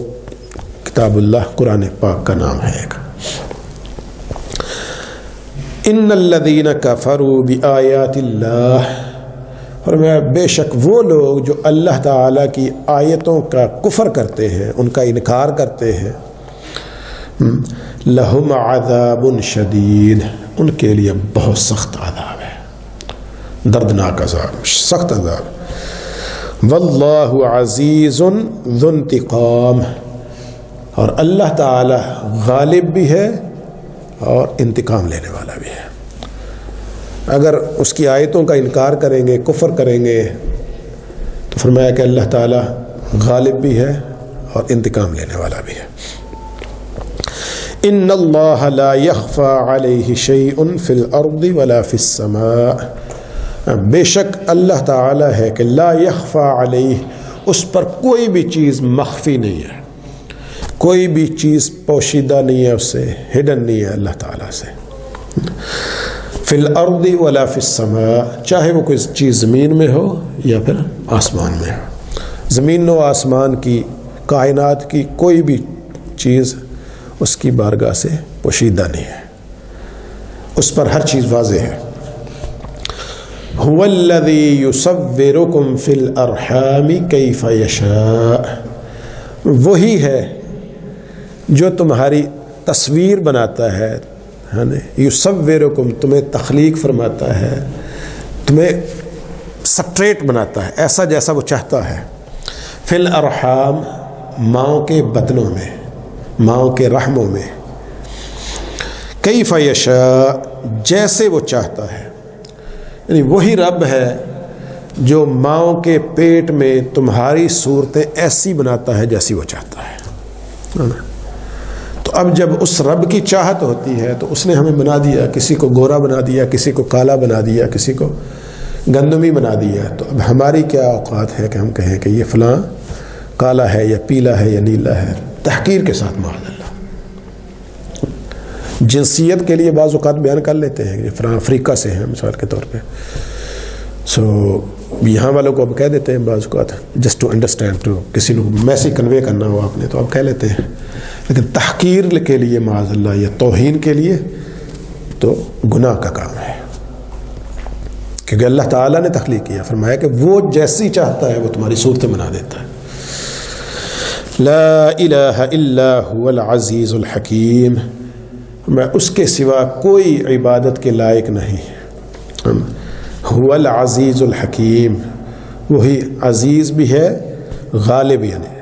کتاب اللہ قرآن پاک کا نام ہے ایک. ان الذین کفروا بآیات اللہ، فرمایا بے شک وہ لوگ جو اللہ تعالیٰ کی آیتوں کا کفر کرتے ہیں، ان کا انکار کرتے ہیں، لہم عذاب شدید، ان کے لیے بہت سخت عذاب ہے، دردناک عذاب، سخت عذاب. واللہ عزیز ذو انتقام، اور اللہ تعالی غالب بھی ہے اور انتقام لینے والا بھی ہے۔ اگر اس کی آیتوں کا انکار کریں گے، کفر کریں گے، تو فرمایا کہ اللہ تعالیٰ غالب بھی ہے اور انتقام لینے والا بھی ہے۔ ان اللہ لا يخفى علیہ شیء فی الارض ولا فی السماء، بے شک اللہ تعالیٰ ہے کہ لا يخفى علیہ، اس پر کوئی بھی چیز مخفی نہیں ہے، کوئی بھی چیز پوشیدہ نہیں ہے، اس سے ہڈن نہیں ہے اللہ تعالیٰ سے۔ فی الارض ولا فی السماء، چاہے وہ کوئی چیز زمین میں ہو یا پھر آسمان میں ہو، زمین و آسمان کی، کائنات کی کوئی بھی چیز اس کی بارگاہ سے پوشیدہ نہیں ہے، اس پر ہر چیز واضح ہے۔ هو الذی یصورکم فی الارحام کیف یشاء، وہی ہے جو تمہاری تصویر بناتا ہے، یصورکم، تمہیں تخلیق فرماتا ہے، تمہیں سٹریٹ بناتا ہے ایسا جیسا وہ چاہتا ہے، فی الارحام، ماؤں کے بطنوں میں، ماؤں کے رحموں میں، کیف یشاء، جیسے وہ چاہتا ہے، یعنی وہی رب ہے جو ماؤں کے پیٹ میں تمہاری صورتیں ایسی بناتا ہے جیسی وہ چاہتا ہے۔ تو اب جب اس رب کی چاہت ہوتی ہے تو اس نے ہمیں بنا دیا، کسی کو گورا بنا دیا، کسی کو کالا بنا دیا، کسی کو گندمی بنا دیا، تو اب ہماری کیا اوقات ہے کہ ہم کہیں کہ یہ فلاں کالا ہے یا پیلا ہے یا نیلا ہے، تحقیر کے ساتھ معاذ اللہ۔ جنسیت کے لیے بعض اوقات بیان کر لیتے ہیں کہ فلاں افریقہ سے ہیں مثال کے طور پہ، یہاں والوں کو اب کہہ دیتے ہیں بعض اوقات جسٹ ٹو انڈرسٹینڈ، ٹو کسی کو میسج کنوے کرنا ہو آپ نے تو آپ کہہ لیتے ہیں، لیکن تحقیر کے لیے معاذ اللہ یا توہین کے لیے تو گناہ کا کام ہے، کیونکہ اللہ تعالیٰ نے تخلیق کیا، فرمایا کہ وہ جیسی چاہتا ہے وہ تمہاری صورتیں بنا دیتا ہے۔ لا الہ الا هو العزیز الحکیم، میں اس کے سوا کوئی عبادت کے لائق نہیں، هو العزیز الحکیم، وہی عزیز بھی ہے، غالب یعنی،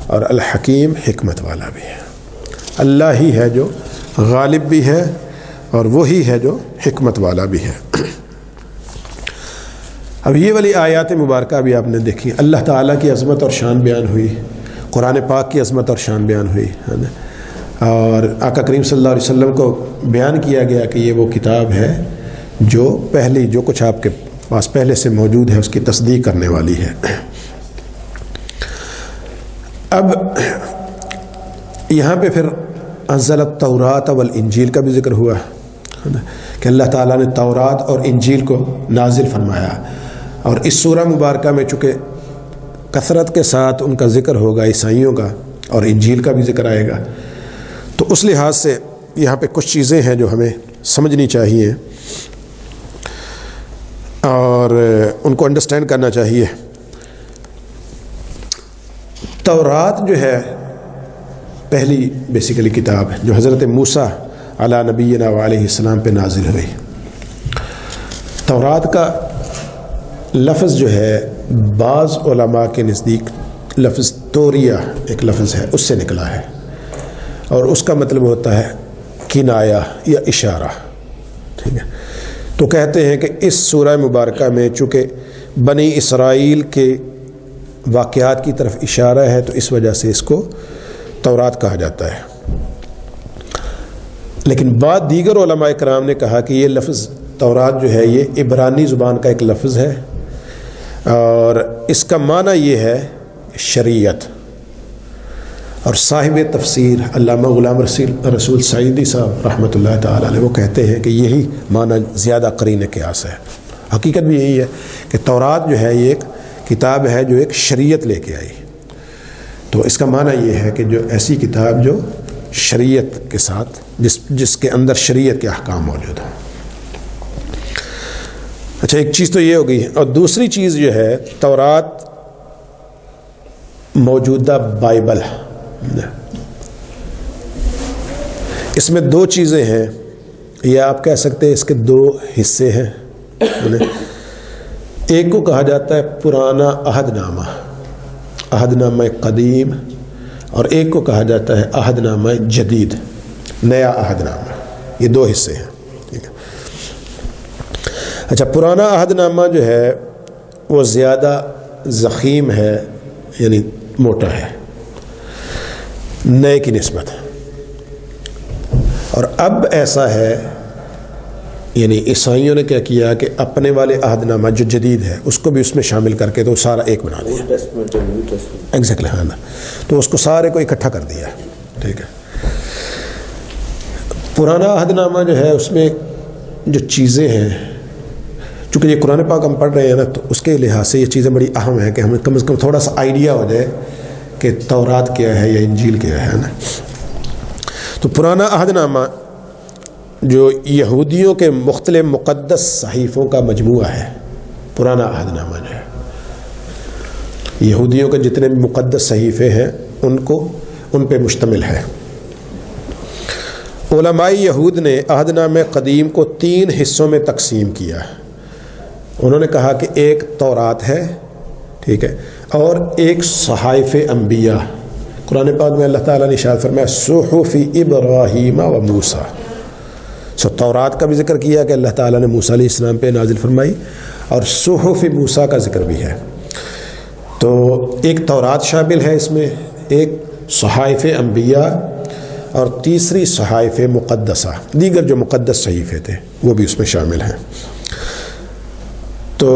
اور الحکیم حکمت والا بھی ہے۔ اللہ ہی ہے جو غالب بھی ہے اور وہی ہے جو حکمت والا بھی ہے۔ اب یہ والی آیات مبارکہ بھی آپ نے دیکھی، اللہ تعالیٰ کی عظمت اور شان بیان ہوئی، قرآن پاک کی عظمت اور شان بیان ہوئی، اور آقا کریم صلی اللہ علیہ وسلم کو بیان کیا گیا کہ یہ وہ کتاب ہے جو پہلی، جو کچھ آپ کے پاس پہلے سے موجود ہے اس کی تصدیق کرنے والی ہے۔ اب یہاں پہ پھر انزل التوراۃ والانجیل کا بھی ذکر ہوا کہ اللہ تعالیٰ نے تورات اور انجیل کو نازل فرمایا، اور اس سورہ مبارکہ میں چونکہ کثرت کے ساتھ ان کا ذکر ہوگا، عیسائیوں کا اور انجیل کا بھی ذکر آئے گا، تو اس لحاظ سے یہاں پہ کچھ چیزیں ہیں جو ہمیں سمجھنی چاہیے اور ان کو انڈرسٹینڈ کرنا چاہیے۔ تورات جو ہے پہلی بیسیکلی کتاب جو حضرت موسیٰ علی نبینا علیہ السلام پہ نازل ہوئی۔ تورات کا لفظ جو ہے بعض علماء کے نزدیک لفظ توریہ ایک لفظ ہے، اس سے نکلا ہے، اور اس کا مطلب ہوتا ہے کنایہ یا اشارہ، ٹھیک ہے۔ تو کہتے ہیں کہ اس سورہ مبارکہ میں چونکہ بنی اسرائیل کے واقعات کی طرف اشارہ ہے تو اس وجہ سے اس کو تورات کہا جاتا ہے، لیکن بعد دیگر علماء کرام نے کہا کہ یہ لفظ تورات جو ہے یہ عبرانی زبان کا ایک لفظ ہے، اور اس کا معنی یہ ہے شریعت، اور صاحب تفسیر علامہ غلام رسول سعیدی صاحب رحمۃ اللہ تعالی علیہ وہ کہتے ہیں کہ یہی معنی زیادہ قرین قیاس ہے۔ حقیقت بھی یہی ہے کہ تورات جو ہے یہ ایک کتاب ہے جو ایک شریعت لے کے آئی، تو اس کا معنی یہ ہے کہ جو ایسی کتاب جو شریعت کے ساتھ جس کے اندر شریعت کے احکام موجود ہیں۔ اچھا، ایک چیز تو یہ ہوگی، اور دوسری چیز جو ہے تورات موجودہ بائبل، اس میں دو چیزیں ہیں، یا آپ کہہ سکتے ہیں اس کے دو حصے ہیں۔ ایک کو کہا جاتا ہے پرانا عہد نامہ، عہد نامہ قدیم، اور ایک کو کہا جاتا ہے عہد نامہ جدید، نیا عہد نامہ۔ یہ 2 حصے ہیں. ٹھیک ہے. اچھا، پرانا عہد نامہ جو ہے وہ زیادہ ضخیم ہے، یعنی موٹا ہے نئے کی نسبت. اور اب ایسا ہے، یعنی عیسائیوں نے کیا کیا کہ اپنے والے عہد نامہ جو جدید ہے اس کو بھی اس میں شامل کر کے تو سارا ایک بنا دیا. ایگزیکٹلی، ہاں نا. تو اس کو سارے کو اکٹھا کر دیا. ٹھیک ہے. پرانا عہد نامہ جو ہے اس میں جو چیزیں ہیں، چونکہ یہ قرآن پاک ہم پڑھ رہے ہیں نا، تو اس کے لحاظ سے یہ چیزیں بڑی اہم ہیں کہ ہمیں کم از کم تھوڑا سا آئیڈیا ہو جائے کہ تورات کیا ہے یا انجیل کیا ہے نا. تو پرانا عہد نامہ جو یہودیوں کے مختلف مقدس صحیفوں کا مجموعہ ہے. پرانا عہد نامہ جو ہے یہودیوں کے جتنے بھی مقدس صحیفے ہیں ان پہ مشتمل ہے. علماء یہود نے عہد نامہ قدیم کو 3 حصوں میں تقسیم کیا. انہوں نے کہا کہ ایک تورات ہے، ٹھیک ہے، اور ایک صحائف انبیاء. قرآن پاک میں اللہ تعالیٰ نے ارشاد فرمایا صحف ابراہیم و موسیٰ. تورات کا بھی ذکر کیا کہ اللہ تعالیٰ نے موسیٰ علیہ السلام پہ نازل فرمائی، اور صحف موسیٰ کا ذکر بھی ہے. تو ایک تورات شامل ہے اس میں، ایک صحائف انبیاء، اور تیسری صحائف مقدسہ، دیگر جو مقدس صحیفے تھے وہ بھی اس میں شامل ہیں. تو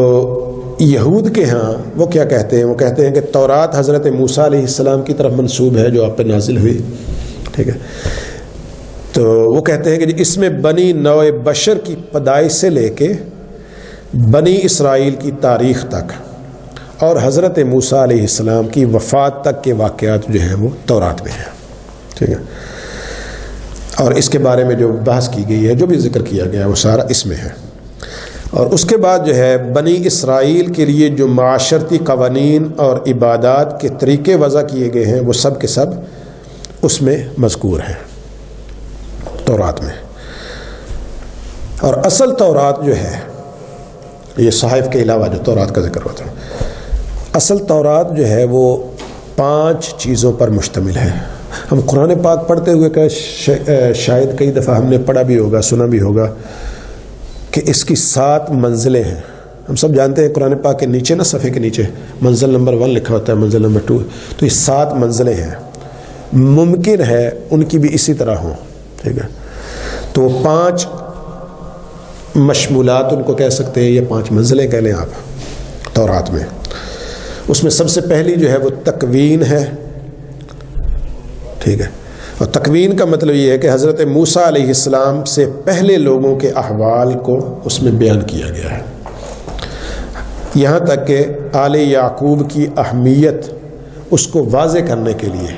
یہود کے ہاں وہ کیا کہتے ہیں؟ وہ کہتے ہیں کہ تورات حضرت موسیٰ علیہ السلام کی طرف منسوب ہے جو آپ پہ نازل ہوئی. ٹھیک ہے. تو وہ کہتے ہیں کہ اس میں بنی نوع بشر کی پیدائش سے لے کے بنی اسرائیل کی تاریخ تک اور حضرت موسیٰ علیہ السلام کی وفات تک کے واقعات جو ہیں وہ تورات میں ہیں. ٹھیک ہے. اور اس کے بارے میں جو بحث کی گئی ہے، جو بھی ذکر کیا گیا ہے، وہ سارا اس میں ہے. اور اس کے بعد جو ہے بنی اسرائیل کے لیے جو معاشرتی قوانین اور عبادات کے طریقے وضع کیے گئے ہیں وہ سب کے سب اس میں مذکور ہیں تورات میں. اور اصل تورات جو ہے، یہ صحائف کے علاوہ جو تورات کا ذکر ہوتا ہے، اصل تورات جو ہے وہ 5 چیزوں پر مشتمل ہے. ہم قرآن پاک پڑھتے ہوئے کہ شاید کئی دفعہ ہم نے پڑھا بھی ہوگا، سنا بھی ہوگا کہ اس کی 7 منزلیں ہیں. ہم سب جانتے ہیں قرآن پاک کے نیچے نا، صفحے کے نیچے منزل نمبر 1 لکھا ہوتا ہے، منزل نمبر 2. تو یہ 7 منزلیں ہیں. ممکن ہے ان کی بھی اسی طرح ہوں. ٹھیک ہے. تو 5 مشمولات ان کو کہہ سکتے ہیں، یا 5 منزلیں کہہ لیں آپ تورات میں. اس میں سب سے پہلی جو ہے وہ تکوین ہے. ٹھیک ہے. اور تکوین کا مطلب یہ ہے کہ حضرت موسیٰ علیہ السلام سے پہلے لوگوں کے احوال کو اس میں بیان کیا گیا ہے، یہاں تک کہ آل یعقوب کی اہمیت اس کو واضح کرنے کے لیے،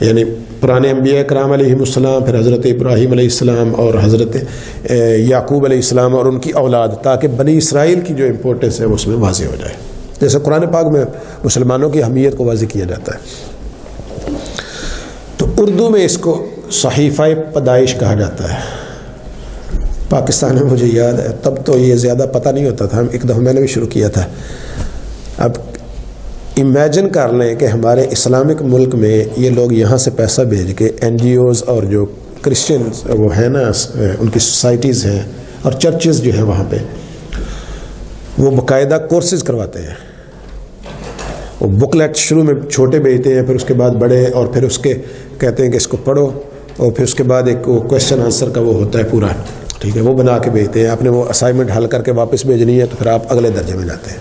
یعنی پرانے انبیاء کرام علیہ السلام، پھر حضرت ابراہیم علیہ السلام اور حضرت یعقوب علیہ السلام اور ان کی اولاد، تاکہ بنی اسرائیل کی جو امپورٹنس ہے وہ اس میں واضح ہو جائے. جیسے قرآن پاک میں مسلمانوں کی اہمیت کو واضح کیا جاتا ہے. تو اردو میں اس کو صحیفہ پیدائش کہا جاتا ہے. پاکستان میں مجھے یاد ہے، تب تو یہ زیادہ پتہ نہیں ہوتا تھا، ایک دفعہ میں نے بھی شروع کیا تھا. اب امیجن کر لیں کہ ہمارے اسلامک ملک میں یہ لوگ یہاں سے پیسہ بھیج کے NGOز اور جو کرسچنز وہ ہیں نا، ان کی سوسائٹیز ہیں اور چرچز جو ہیں وہاں پہ وہ باقاعدہ کورسز کرواتے ہیں. وہ بکلیٹ شروع میں چھوٹے بھیجتے ہیں، پھر اس کے بعد بڑے، اور پھر اس کے کہتے ہیں کہ اس کو پڑھو، اور پھر اس کے بعد ایک کویشچن آنسر کا وہ ہوتا ہے پورا. ٹھیک ہے. وہ بنا کے بھیجتے ہیں. آپ نے وہ اسائنمنٹ حل کر کے واپس بھیجنی ہے، تو پھر آپ اگلے درجے میں جاتے ہیں.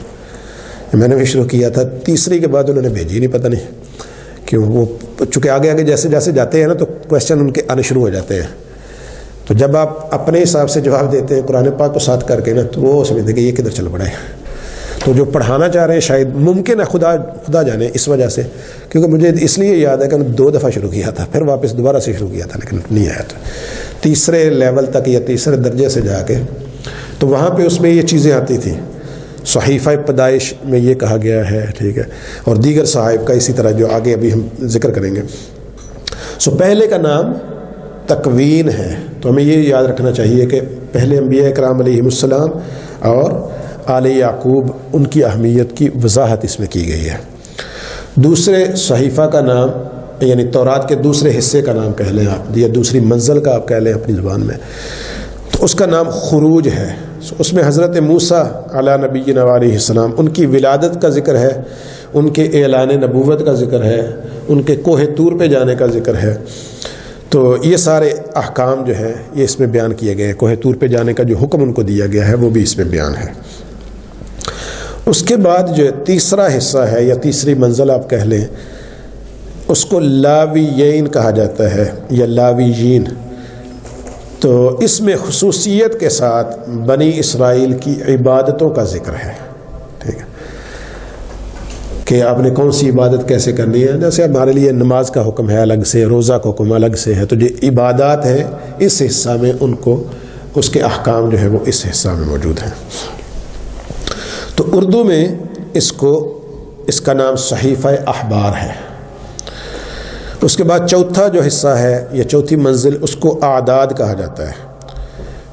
میں نے بھی شروع کیا تھا، تیسری کے بعد انہوں نے بھیجی نہیں، پتہ نہیں کیوں. وہ چونکہ آگے آگے جیسے جیسے جاتے ہیں نا تو کویشچن ان کے آنے شروع ہو جاتے ہیں. تو جب آپ اپنے حساب سے جواب دیتے ہیں قرآن پاک کو ساتھ کر کے نا، تو وہ سمجھتے ہیں کہ یہ کدھر چل پڑا ہے. تو جو پڑھانا چاہ رہے ہیں شاید ممکن ہے خدا جانے اس وجہ سے، کیونکہ مجھے اس لیے یاد ہے کہ میں 2 دفعہ شروع کیا تھا، پھر واپس دوبارہ سے شروع کیا تھا، لیکن نہیں آیا تھا. تیسرے لیول تک یا تیسرے درجے سے جا کے تو وہاں پہ اس میں یہ چیزیں آتی تھیں. صحیفہ پیدائش میں یہ کہا گیا ہے. ٹھیک ہے. اور دیگر صحائف کا اسی طرح جو آگے ابھی ہم ذکر کریں گے. پہلے کا نام تکوین ہے. تو ہمیں یہ یاد رکھنا چاہیے کہ پہلے انبیاء کرام علیہ السلام اور آل یعقوب، ان کی اہمیت کی وضاحت اس میں کی گئی ہے. دوسرے صحیفہ کا نام یعنی تورات کے دوسرے حصے کا نام کہہ لیں آپ، یا دوسری منزل کا آپ کہہ لیں اپنی زبان میں، تو اس کا نام خروج ہے۔ اس میں حضرت موسیٰ علیہ نبینا علیہ السلام، ان کی ولادت کا ذکر ہے، ان کے اعلان نبوت کا ذکر ہے، ان کے کوہ طور پہ جانے کا ذکر ہے۔ تو یہ سارے احکام جو ہیں یہ اس میں بیان کیے گئے ہیں۔ کوہ طور پہ جانے کا جو حکم ان کو دیا گیا ہے وہ بھی اس میں بیان ہے۔ اس کے بعد جو تیسرا حصہ ہے یا تیسری منزل آپ کہہ لیں، اس کو لاویین کہا جاتا ہے یا لاویین۔ تو اس میں خصوصیت کے ساتھ بنی اسرائیل کی عبادتوں کا ذکر ہے، ٹھیک ہے، کہ آپ نے کون سی عبادت کیسے کرنی ہے۔ جیسے ہمارے لیے نماز کا حکم ہے الگ سے، روزہ کا حکم الگ سے ہے، تو جو عبادات ہیں اس حصہ میں ان کو اس کے احکام جو ہے وہ اس حصہ میں موجود ہیں۔ تو اردو میں اس کا نام صحیفہ احبار ہے۔ اس کے بعد چوتھا جو حصہ ہے یا چوتھی منزل، اس کو اعداد کہا جاتا ہے۔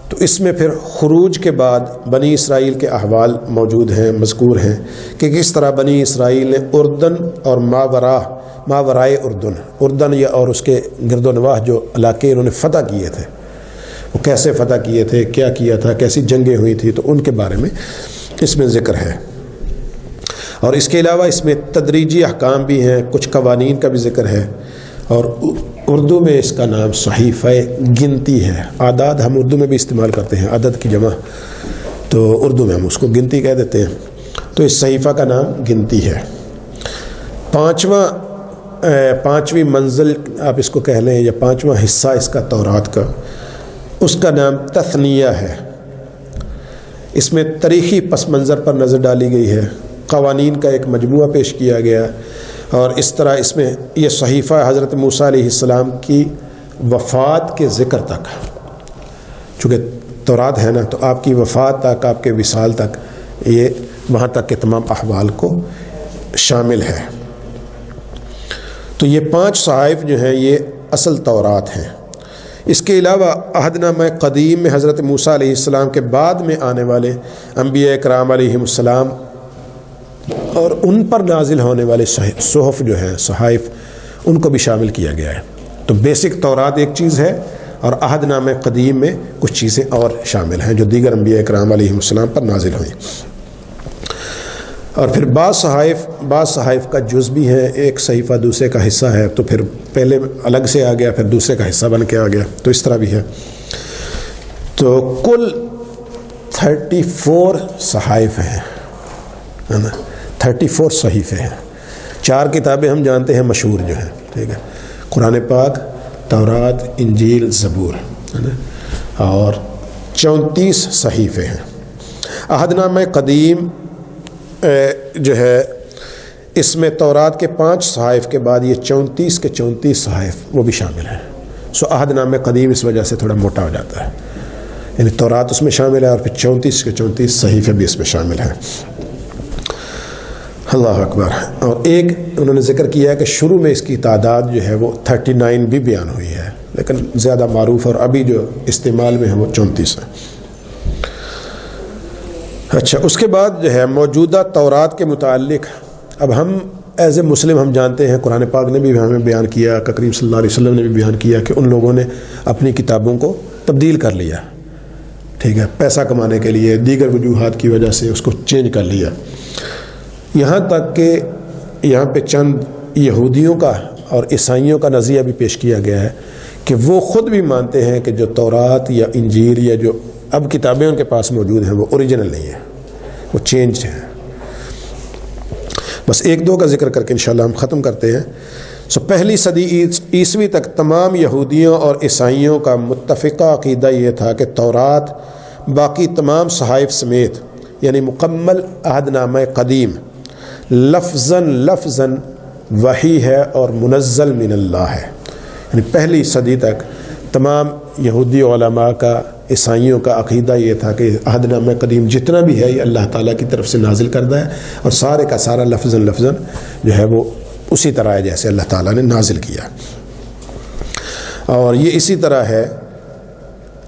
تو اس میں پھر خروج کے بعد بنی اسرائیل کے احوال موجود ہیں، مذکور ہیں کہ کس طرح بنی اسرائیل نے اردن اور ماورائے اردن یا اور اس کے گرد و نواح جو علاقے انہوں نے فتح کیے تھے، وہ کیسے فتح کیے تھے، کیا کیا تھا، کیسی جنگیں ہوئی تھی، تو ان کے بارے میں اس میں ذکر ہے۔ اور اس کے علاوہ اس میں تدریجی احکام بھی ہیں، کچھ قوانین کا بھی ذکر ہے۔ اور اردو میں اس کا نام صحیفہ گنتی ہے۔ اعداد ہم اردو میں بھی استعمال کرتے ہیں، عدد کی جمع، تو اردو میں ہم اس کو گنتی کہہ دیتے ہیں۔ تو اس صحیفہ کا نام گنتی ہے۔ پانچویں منزل آپ اس کو کہہ لیں یا پانچواں حصہ اس کا تورات کا، اس کا نام تثنیہ ہے۔ اس میں تاریخی پس منظر پر نظر ڈالی گئی ہے، قوانین کا ایک مجموعہ پیش کیا گیا، اور اس طرح اس میں یہ صحیفہ حضرت موسیٰ علیہ السلام کی وفات کے ذکر تک، چونکہ تورات ہے نا، تو آپ کی وفات تک، آپ کے وصال تک، یہ وہاں تک کے تمام احوال کو شامل ہے۔ تو یہ 5 صحائف جو ہیں یہ اصل تورات ہیں۔ اس کے علاوہ عہد نامہ قدیم میں حضرت موسیٰ علیہ السلام کے بعد میں آنے والے انبیاء کرام علیہم السلام اور ان پر نازل ہونے والے صحف جو ہیں، صحائف، ان کو بھی شامل کیا گیا ہے۔ تو بیسک تورات ایک چیز ہے، اور عہد نامہ قدیم میں کچھ چیزیں اور شامل ہیں جو دیگر انبیاء کرام علیہم السلام پر نازل ہوئیں۔ اور پھر بعض صحائف کا جز بھی ہے، ایک صحیفہ دوسرے کا حصہ ہے، تو پھر پہلے الگ سے آ گیا، پھر دوسرے کا حصہ بن کے آ گیا، تو اس طرح بھی ہے۔ تو کل 34 صحائف ہیں، ہے نا، 34 صحیفے ہیں۔ 4 کتابیں ہم جانتے ہیں مشہور جو ہیں، ٹھیک ہے، قرآن پاک، تورات، انجیل، زبور، ہے نا، اور 34 صحیفے ہیں۔ عہد نامہ قدیم جو ہے اس میں تورات کے 5 صحائف کے بعد یہ 34 کے 34 صحائف وہ بھی شامل ہیں۔ عہد نامہ قدیم اس وجہ سے تھوڑا موٹا ہو جاتا ہے، یعنی تورات اس میں شامل ہے، اور پھر 34 کے 34 صحیفے بھی اس میں شامل ہیں۔ اللہ اکبر۔ اور ایک انہوں نے ذکر کیا ہے کہ شروع میں اس کی تعداد جو ہے وہ 39 بھی بیان ہوئی ہے، لیکن زیادہ معروف اور ابھی جو استعمال میں ہے وہ 34 ہے۔ اچھا، اس کے بعد جو ہے موجودہ تورات کے متعلق اب ہم ایز اے مسلم ہم جانتے ہیں، قرآن پاک نے بھی ہمیں بیان کیا، کریم صلی اللہ علیہ وسلم نے بھی بیان کیا کہ ان لوگوں نے اپنی کتابوں کو تبدیل کر لیا، ٹھیک ہے، پیسہ کمانے کے لیے، دیگر وجوہات کی وجہ سے اس کو چینج کر لیا۔ یہاں تک کہ یہاں پہ چند یہودیوں کا اور عیسائیوں کا نظریہ بھی پیش کیا گیا ہے کہ وہ خود بھی مانتے ہیں کہ جو تورات یا انجیل یا جو اب کتابیں ان کے پاس موجود ہیں وہ اوریجنل نہیں ہیں، وہ چینج ہیں۔ بس 1-2 کا ذکر کر کے انشاءاللہ ہم ختم کرتے ہیں۔ پہلی صدی عیسوی تک تمام یہودیوں اور عیسائیوں کا متفقہ عقیدہ یہ تھا کہ تورات باقی تمام صحائف سمیت، یعنی مکمل عہد نامہ قدیم، لفظاً وحی ہے اور منزل من اللہ ہے۔ یعنی پہلی صدی تک تمام یہودی علماء کا، عیسائیوں کا عقیدہ یہ تھا کہ عہد نامہ قدیم جتنا بھی ہے یہ اللہ تعالیٰ کی طرف سے نازل کردہ ہے، اور سارے کا سارا لفظاً جو ہے وہ اسی طرح ہے جیسے اللہ تعالیٰ نے نازل کیا۔ اور یہ اسی طرح ہے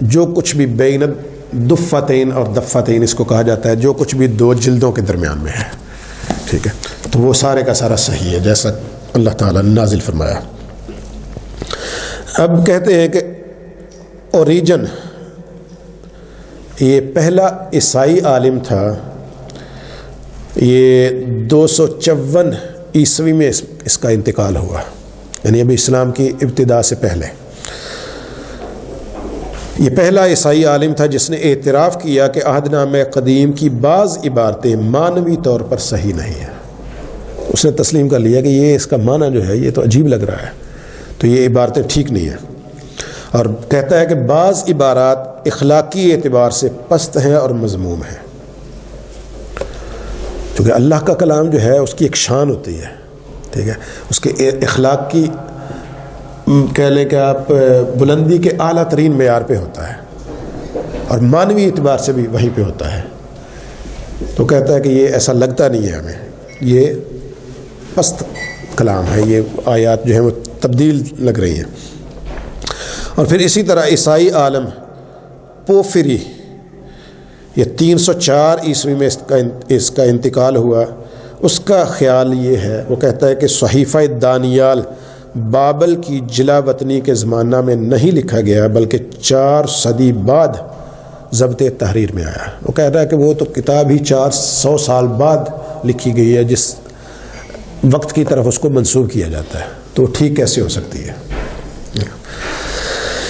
جو کچھ بھی بین دفتین اور دفتین اس کو کہا جاتا ہے، جو کچھ بھی 2 جلدوں کے درمیان میں ہے، ٹھیک ہے، تو وہ سارے کا سارا صحیح ہے جیسا اللہ تعالیٰ نے نازل فرمایا۔ اب کہتے ہیں کہ اوریجن یہ پہلا عیسائی عالم تھا، یہ 254 عیسوی میں اس کا انتقال ہوا، یعنی ابھی اسلام کی ابتدا سے پہلے۔ یہ پہلا عیسائی عالم تھا جس نے اعتراف کیا کہ عہد نامہ قدیم کی بعض عبارتیں معنوی طور پر صحیح نہیں ہیں۔ اس نے تسلیم کر لیا کہ یہ اس کا معنی جو ہے یہ تو عجیب لگ رہا ہے، تو یہ عبارتیں ٹھیک نہیں ہیں، اور کہتا ہے کہ بعض عبارات اخلاقی اعتبار سے پست ہیں اور مذموم ہیں، کیونکہ اللہ کا کلام جو ہے اس کی ایک شان ہوتی ہے، ٹھیک ہے، اس کے اخلاق کی کہہ لیں کہ آپ بلندی کے اعلیٰ ترین معیار پہ ہوتا ہے، اور معنوی اعتبار سے بھی وہیں پہ ہوتا ہے۔ تو کہتا ہے کہ یہ ایسا لگتا نہیں ہے ہمیں، یہ پست کلام ہے، یہ آیات جو ہیں وہ تبدیل لگ رہی ہیں۔ اور پھر اسی طرح عیسائی عالم پوفری، یہ 304 عیسوی میں اس کا انتقال ہوا، اس کا خیال یہ ہے، وہ کہتا ہے کہ صحیفہ دانیال بابل کی جلا وطنی کے زمانہ میں نہیں لکھا گیا بلکہ 4 صدی بعد ضبط تحریر میں آیا۔ وہ کہہ رہا ہے کہ وہ تو کتاب ہی 400 سال بعد لکھی گئی ہے، جس وقت کی طرف اس کو منسوب کیا جاتا ہے، تو ٹھیک کیسے ہو سکتی ہے؟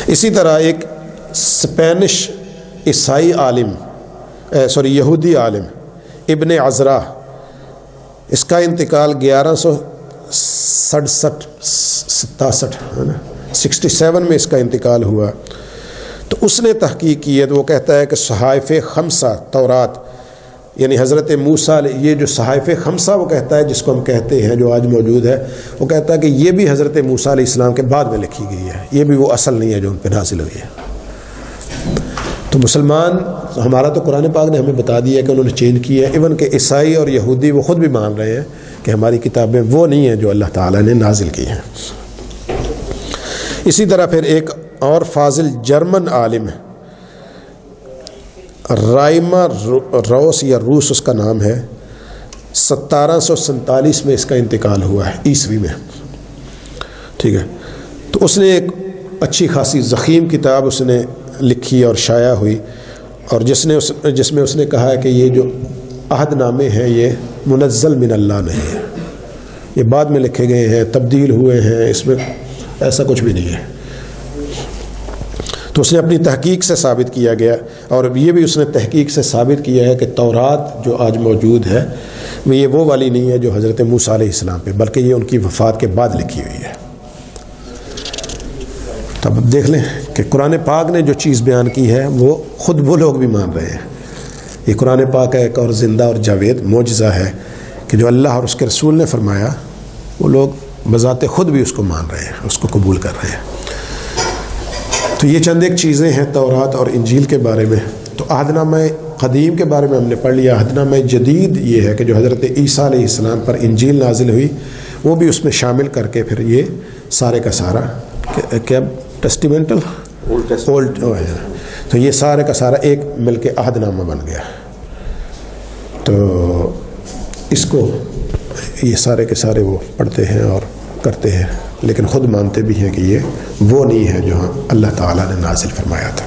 اسی طرح ایک اسپینش عیسائی عالم یہودی عالم ابن عزرا، اس کا انتقال 1167 میں اس کا انتقال ہوا۔ تو اس نے تحقیق کی ہے، تو وہ کہتا ہے کہ صحائف خمسہ تورات، یعنی حضرت موسیٰ، یہ جو صحائف خمسہ وہ کہتا ہے جس کو ہم کہتے ہیں جو آج موجود ہے، وہ کہتا ہے کہ یہ بھی حضرت موسیٰ علیہ السلام کے بعد میں لکھی گئی ہے، یہ بھی وہ اصل نہیں ہے جو ان پہ نازل ہوئی ہے۔ تو مسلمان، ہمارا تو قرآن پاک نے ہمیں بتا دیا کہ انہوں نے چینج کیا ہے، ایون کہ عیسائی اور یہودی وہ خود بھی مان رہے ہیں کہ ہماری کتابیں وہ نہیں ہیں جو اللہ تعالیٰ نے نازل کی ہیں۔ اسی طرح پھر ایک اور فاضل جرمن عالم رائما روس یا روس اس کا نام ہے، 1747 میں اس کا انتقال ہوا ہے عیسوی میں، ٹھیک ہے۔ تو اس نے ایک اچھی خاصی ضخیم کتاب اس نے لکھی اور شائع ہوئی، اور جس میں اس نے کہا ہے کہ یہ جو عہد نامے ہیں یہ منزل من اللہ نہیں ہے، یہ بعد میں لکھے گئے ہیں، تبدیل ہوئے ہیں، اس میں ایسا کچھ بھی نہیں ہے۔ تو اس نے اپنی تحقیق سے ثابت کیا گیا، اور یہ بھی اس نے تحقیق سے ثابت کیا ہے کہ تورات جو آج موجود ہے یہ وہ والی نہیں ہے جو حضرت موسیٰ علیہ السلام پہ، بلکہ یہ ان کی وفات کے بعد لکھی ہوئی ہے۔ تب اب دیکھ لیں کہ قرآن پاک نے جو چیز بیان کی ہے وہ خود وہ لوگ بھی مان رہے ہیں۔ یہ قرآن پاک ایک اور زندہ اور جاوید معجزہ ہے کہ جو اللہ اور اس کے رسول نے فرمایا، وہ لوگ بذات خود بھی اس کو مان رہے ہیں، اس کو قبول کر رہے ہیں۔ تو یہ چند ایک چیزیں ہیں تورات اور انجیل کے بارے میں۔ تو عہد نامہ قدیم کے بارے میں ہم نے پڑھ لیا۔ عہد نامہ جدید یہ ہے کہ جو حضرت عیسیٰ علیہ السلام پر انجیل نازل ہوئی، وہ بھی اس میں شامل کر کے پھر یہ سارے کا سارا کیا ٹیسٹیمنٹل اولڈ، تو یہ سارے کا سارا ایک مل کے عہد نامہ بن گیا۔ تو اس کو یہ سارے کے سارے وہ پڑھتے ہیں اور کرتے ہیں، لیکن خود مانتے بھی ہیں کہ یہ وہ نہیں ہے جو اللہ تعالیٰ نے نازل فرمایا تھا۔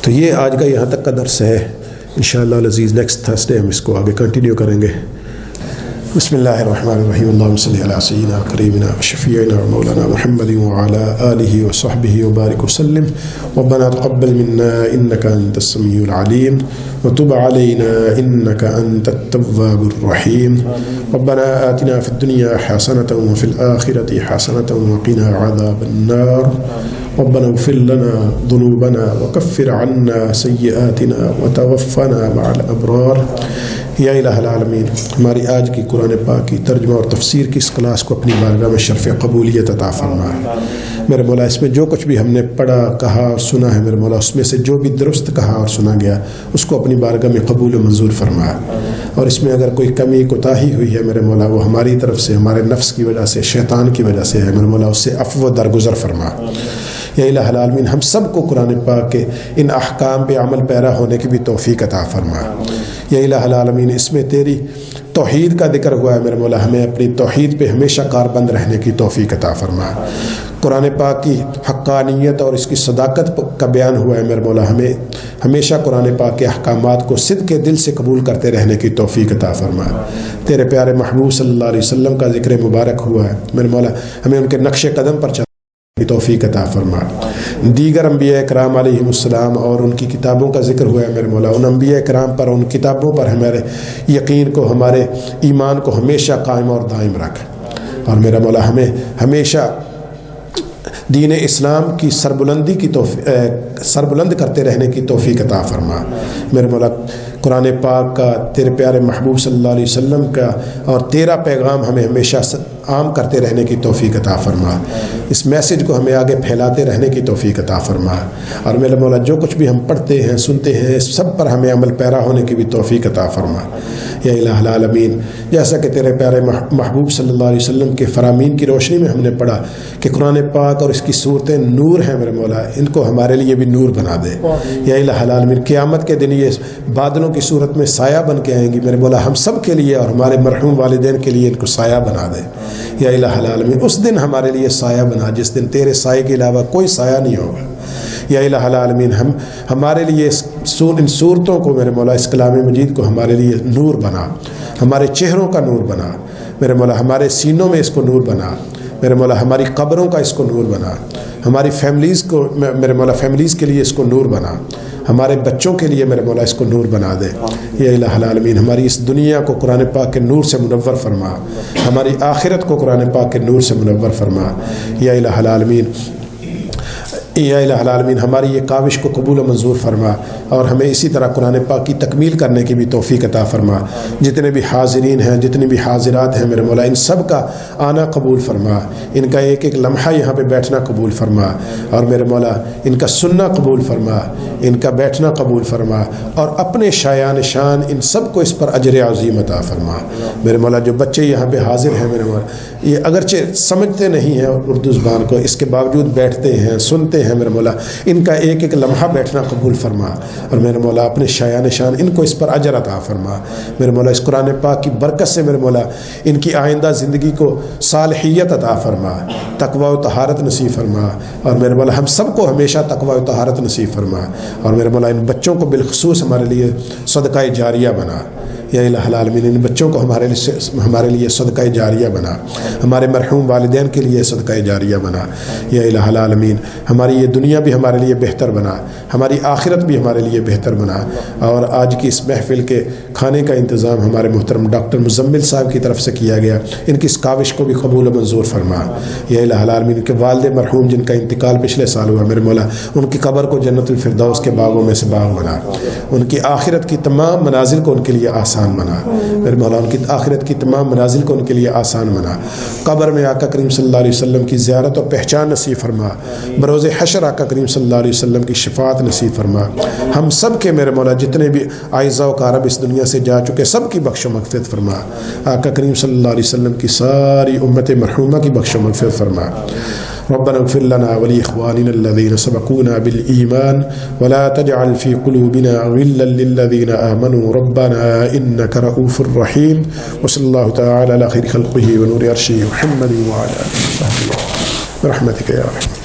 تو یہ آج کا یہاں تک کا درس ہے، انشاءاللہ العزیز نیکسٹ تھرسڈے ہم اس کو آگے کنٹینیو کریں گے۔ بسم اللہ الرحمن الرحیم، اللہم صلی علی سیدنا قریبنا وشفیعنا ومولانا محمد وعلی آلہ وصحبہ وبارک وسلم۔ ربنا تقبل منا انک انت السمیع العلیم وتب علینا انک انت التواب الرحیم۔ ربنا آتنا فی الدنیا حسنۃ وفی الآخرۃ حسنۃ وقنا عذاب النار۔ ربنا اغفر لنا ذنوبنا وكفر عنا سيئاتنا وتوفنا مع الابرار۔ یا الہ العالمین، ہماری آج کی قرآن پاک کی ترجمہ اور تفسیر کی اس کلاس کو اپنی بارگاہ میں شرف قبولیت عطا فرما۔ میرے مولا اس میں جو کچھ بھی ہم نے پڑھا، کہا اور سنا ہے، میرے مولا اس میں سے جو بھی درست کہا اور سنا گیا اس کو اپنی بارگاہ میں قبول و منظور فرما، اور اس میں اگر کوئی کمی کوتاہی ہوئی ہے میرے مولا وہ ہماری طرف سے، ہمارے نفس کی وجہ سے، شیطان کی وجہ سے ہے، میرے مولا اس سے عفو و درگزر فرما۔ یا الہ العالمین، ہم سب کو قرآن پاک کے ان احکام پہ عمل پیرا ہونے کی بھی توفیق عطا فرما۔ یا الہ العالمین، اس میں تیری توحید کا ذکر ہوا ہے میرے مولا، ہمیں اپنی توحید پہ ہمیشہ کاربند رہنے کی توفیق عطا فرما۔ قرآن پاک کی حقانیت اور اس کی صداقت کا بیان ہوا ہے میرے مولا، ہمیں ہمیشہ قرآن پاک کے احکامات کو صدق کے دل سے قبول کرتے رہنے کی توفیق عطا فرما۔ تیرے پیارے محبوب صلی اللہ علیہ وسلم کا ذکر مبارک ہوا ہے میرے مولا، ہمیں ان کے نقش قدم پر کی توفیق عطا فرما۔ دیگر انبیاء کرام علیہم السلام اور ان کی کتابوں کا ذکر ہوا ہے میرے مولا، ان انبیاء کرام پر، ان کتابوں پر ہمارے یقین کو، ہمارے ایمان کو ہمیشہ قائم اور دائم رکھ، اور میرا مولا ہمیں ہمیشہ دین اسلام کی سربلندی کی سربلند کرتے رہنے کی توفیق عطا فرما میرے مولا۔ قرآن پاک کا، تیرے پیارے محبوب صلی اللہ علیہ وسلم کا اور تیرا پیغام ہمیں ہمیشہ عام کرتے رہنے کی توفیق عطا فرما، اس میسج کو ہمیں آگے پھیلاتے رہنے کی توفیق عطا فرما، اور میرے مولا جو کچھ بھی ہم پڑھتے ہیں سنتے ہیں اس سب پر ہمیں عمل پیرا ہونے کی بھی توفیق عطا فرما یا الہ العالمین۔ جیسا کہ تیرے پیارے محبوب صلی اللہ علیہ وسلم کے فرامین کی روشنی میں ہم نے پڑھا کہ قرآن پاک اور اس کی صورتیں نور ہیں میرے مولا، ان کو ہمارے لیے بھی نور بنا دے یا الہ العالمین۔ قیامت کے دن یہ بادلوں کی صورت میں سایہ بن کے آئیں گی میرے مولا، ہم سب کے لیے اور ہمارے مرحوم والدین کے لیے ان کو سایہ بنا دے یا الہ العالمین۔ اس دن ہمارے لیے سایہ بنا جس دن تیرے سائے کے علاوہ کوئی سایہ نہیں ہوگا یا الہ العالمین۔ ہمارے لیے ان صورتوں کو میرے مولا، اس کلام مجید کو ہمارے لیے نور بنا، ہمارے چہروں کا نور بنا میرے مولا، ہمارے سینوں میں اس کو نور بنا میرے مولا، ہماری قبروں کا اس کو نور بنا، ہماری فیملیز کو میرے مولا، فیملیز کے لیے اس کو نور بنا، ہمارے بچوں کے لیے میرے مولا اس کو نور بنا دے یا الہ العالمین۔ ہماری اس دنیا کو قرآن پاک کے نور سے منور فرما، ہماری آخرت کو قرآن پاک کے نور سے منور فرما یا الہ العالمین یا الہ العالمین۔ ہماری یہ کاوش کو قبول و منظور فرما، اور ہمیں اسی طرح قرآن پاک کی تکمیل کرنے کی بھی توفیق عطا فرما۔ جتنے بھی حاضرین ہیں، جتنی بھی حاضرات ہیں میرے مولا، ان سب کا آنا قبول فرما، ان کا ایک ایک لمحہ یہاں پہ بیٹھنا قبول فرما، اور میرے مولا ان کا سننا قبول فرما، ان کا بیٹھنا قبول فرما، اور اپنے شایان شان ان سب کو اس پر اجر عظیم عطا فرما میرے مولا۔ جو بچے یہاں پہ حاضر ہیں میرے مولا، یہ اگرچہ سمجھتے نہیں ہیں اردو زبان کو، اس کے باوجود بیٹھتے ہیں، سنتے ہیں میرے مولا، ان کا ایک ایک لمحہ بیٹھنا قبول فرما، اور میرے مولا اپنے شایان شان ان کو اس پر اجر عطا فرما میرے مولا۔ اس قرآن پاک کی برکت سے میرے مولا ان کی آئندہ زندگی کو صالحیت عطا فرما، تقوی و طہارت نصیب فرما، اور میرے مولا ہم سب کو ہمیشہ تقوی و طہارت نصیب فرما، اور میرے مولا ان بچوں کو بالخصوص ہمارے لیے صدقہ جاریہ بنا یا الہ العالمین۔ ان بچوں کو ہمارے لیے صدقہ جاریہ بنا، ہمارے مرحوم والدین کے لیے صدقہ جاریہ بنا یا الہ العالمین۔ ہماری یہ دنیا بھی ہمارے لیے بہتر بنا، ہماری آخرت بھی ہمارے لیے بہتر بنا، اور آج کی اس محفل کے کھانے کا انتظام ہمارے محترم ڈاکٹر مزمل صاحب کی طرف سے کیا گیا، ان کی اس کاوش کو بھی قبول و منظور فرما یا الہ العالمین۔ ان کے والد مرحوم جن کا انتقال پچھلے سال ہوا میرے مولا، ان کی قبر کو جنت الفردوس کے باغوں میں سے باغ بنا، ان کی آخرت کی تمام منازل کو ان کے لیے آسان بنا میرے مولا، ان کی آخرت کی تمام منازل کو ان کے لیے آسان بنا۔ قبر میں آقا کریم صلی اللہ علیہ وسلم کی زیارت اور پہچان نصیب فرما، بروز حشر آقا کریم صلی اللہ علیہ وسلم کی شفاعت نصیب فرما۔ ہم سب کے میرے مولا جتنے بھی اعزاء و اقارب اس دنیا سے جا چکے سب کی بخش و مغفرت فرما، آقا کریم صلی اللہ علیہ وسلم کی ساری امت مرحومہ کی بخش و مغفرت فرما۔ ربنا اغفر لنا ولإخواننا الذين سبقونا بالإيمان ولا تجعل في قلوبنا غلا للذين آمنوا ربنا إنك رؤوف رحيم وصلى الله تعالى على خير خلقه ونور عرشه محمد وعلى آله وصحبه برحمتك يا رحمن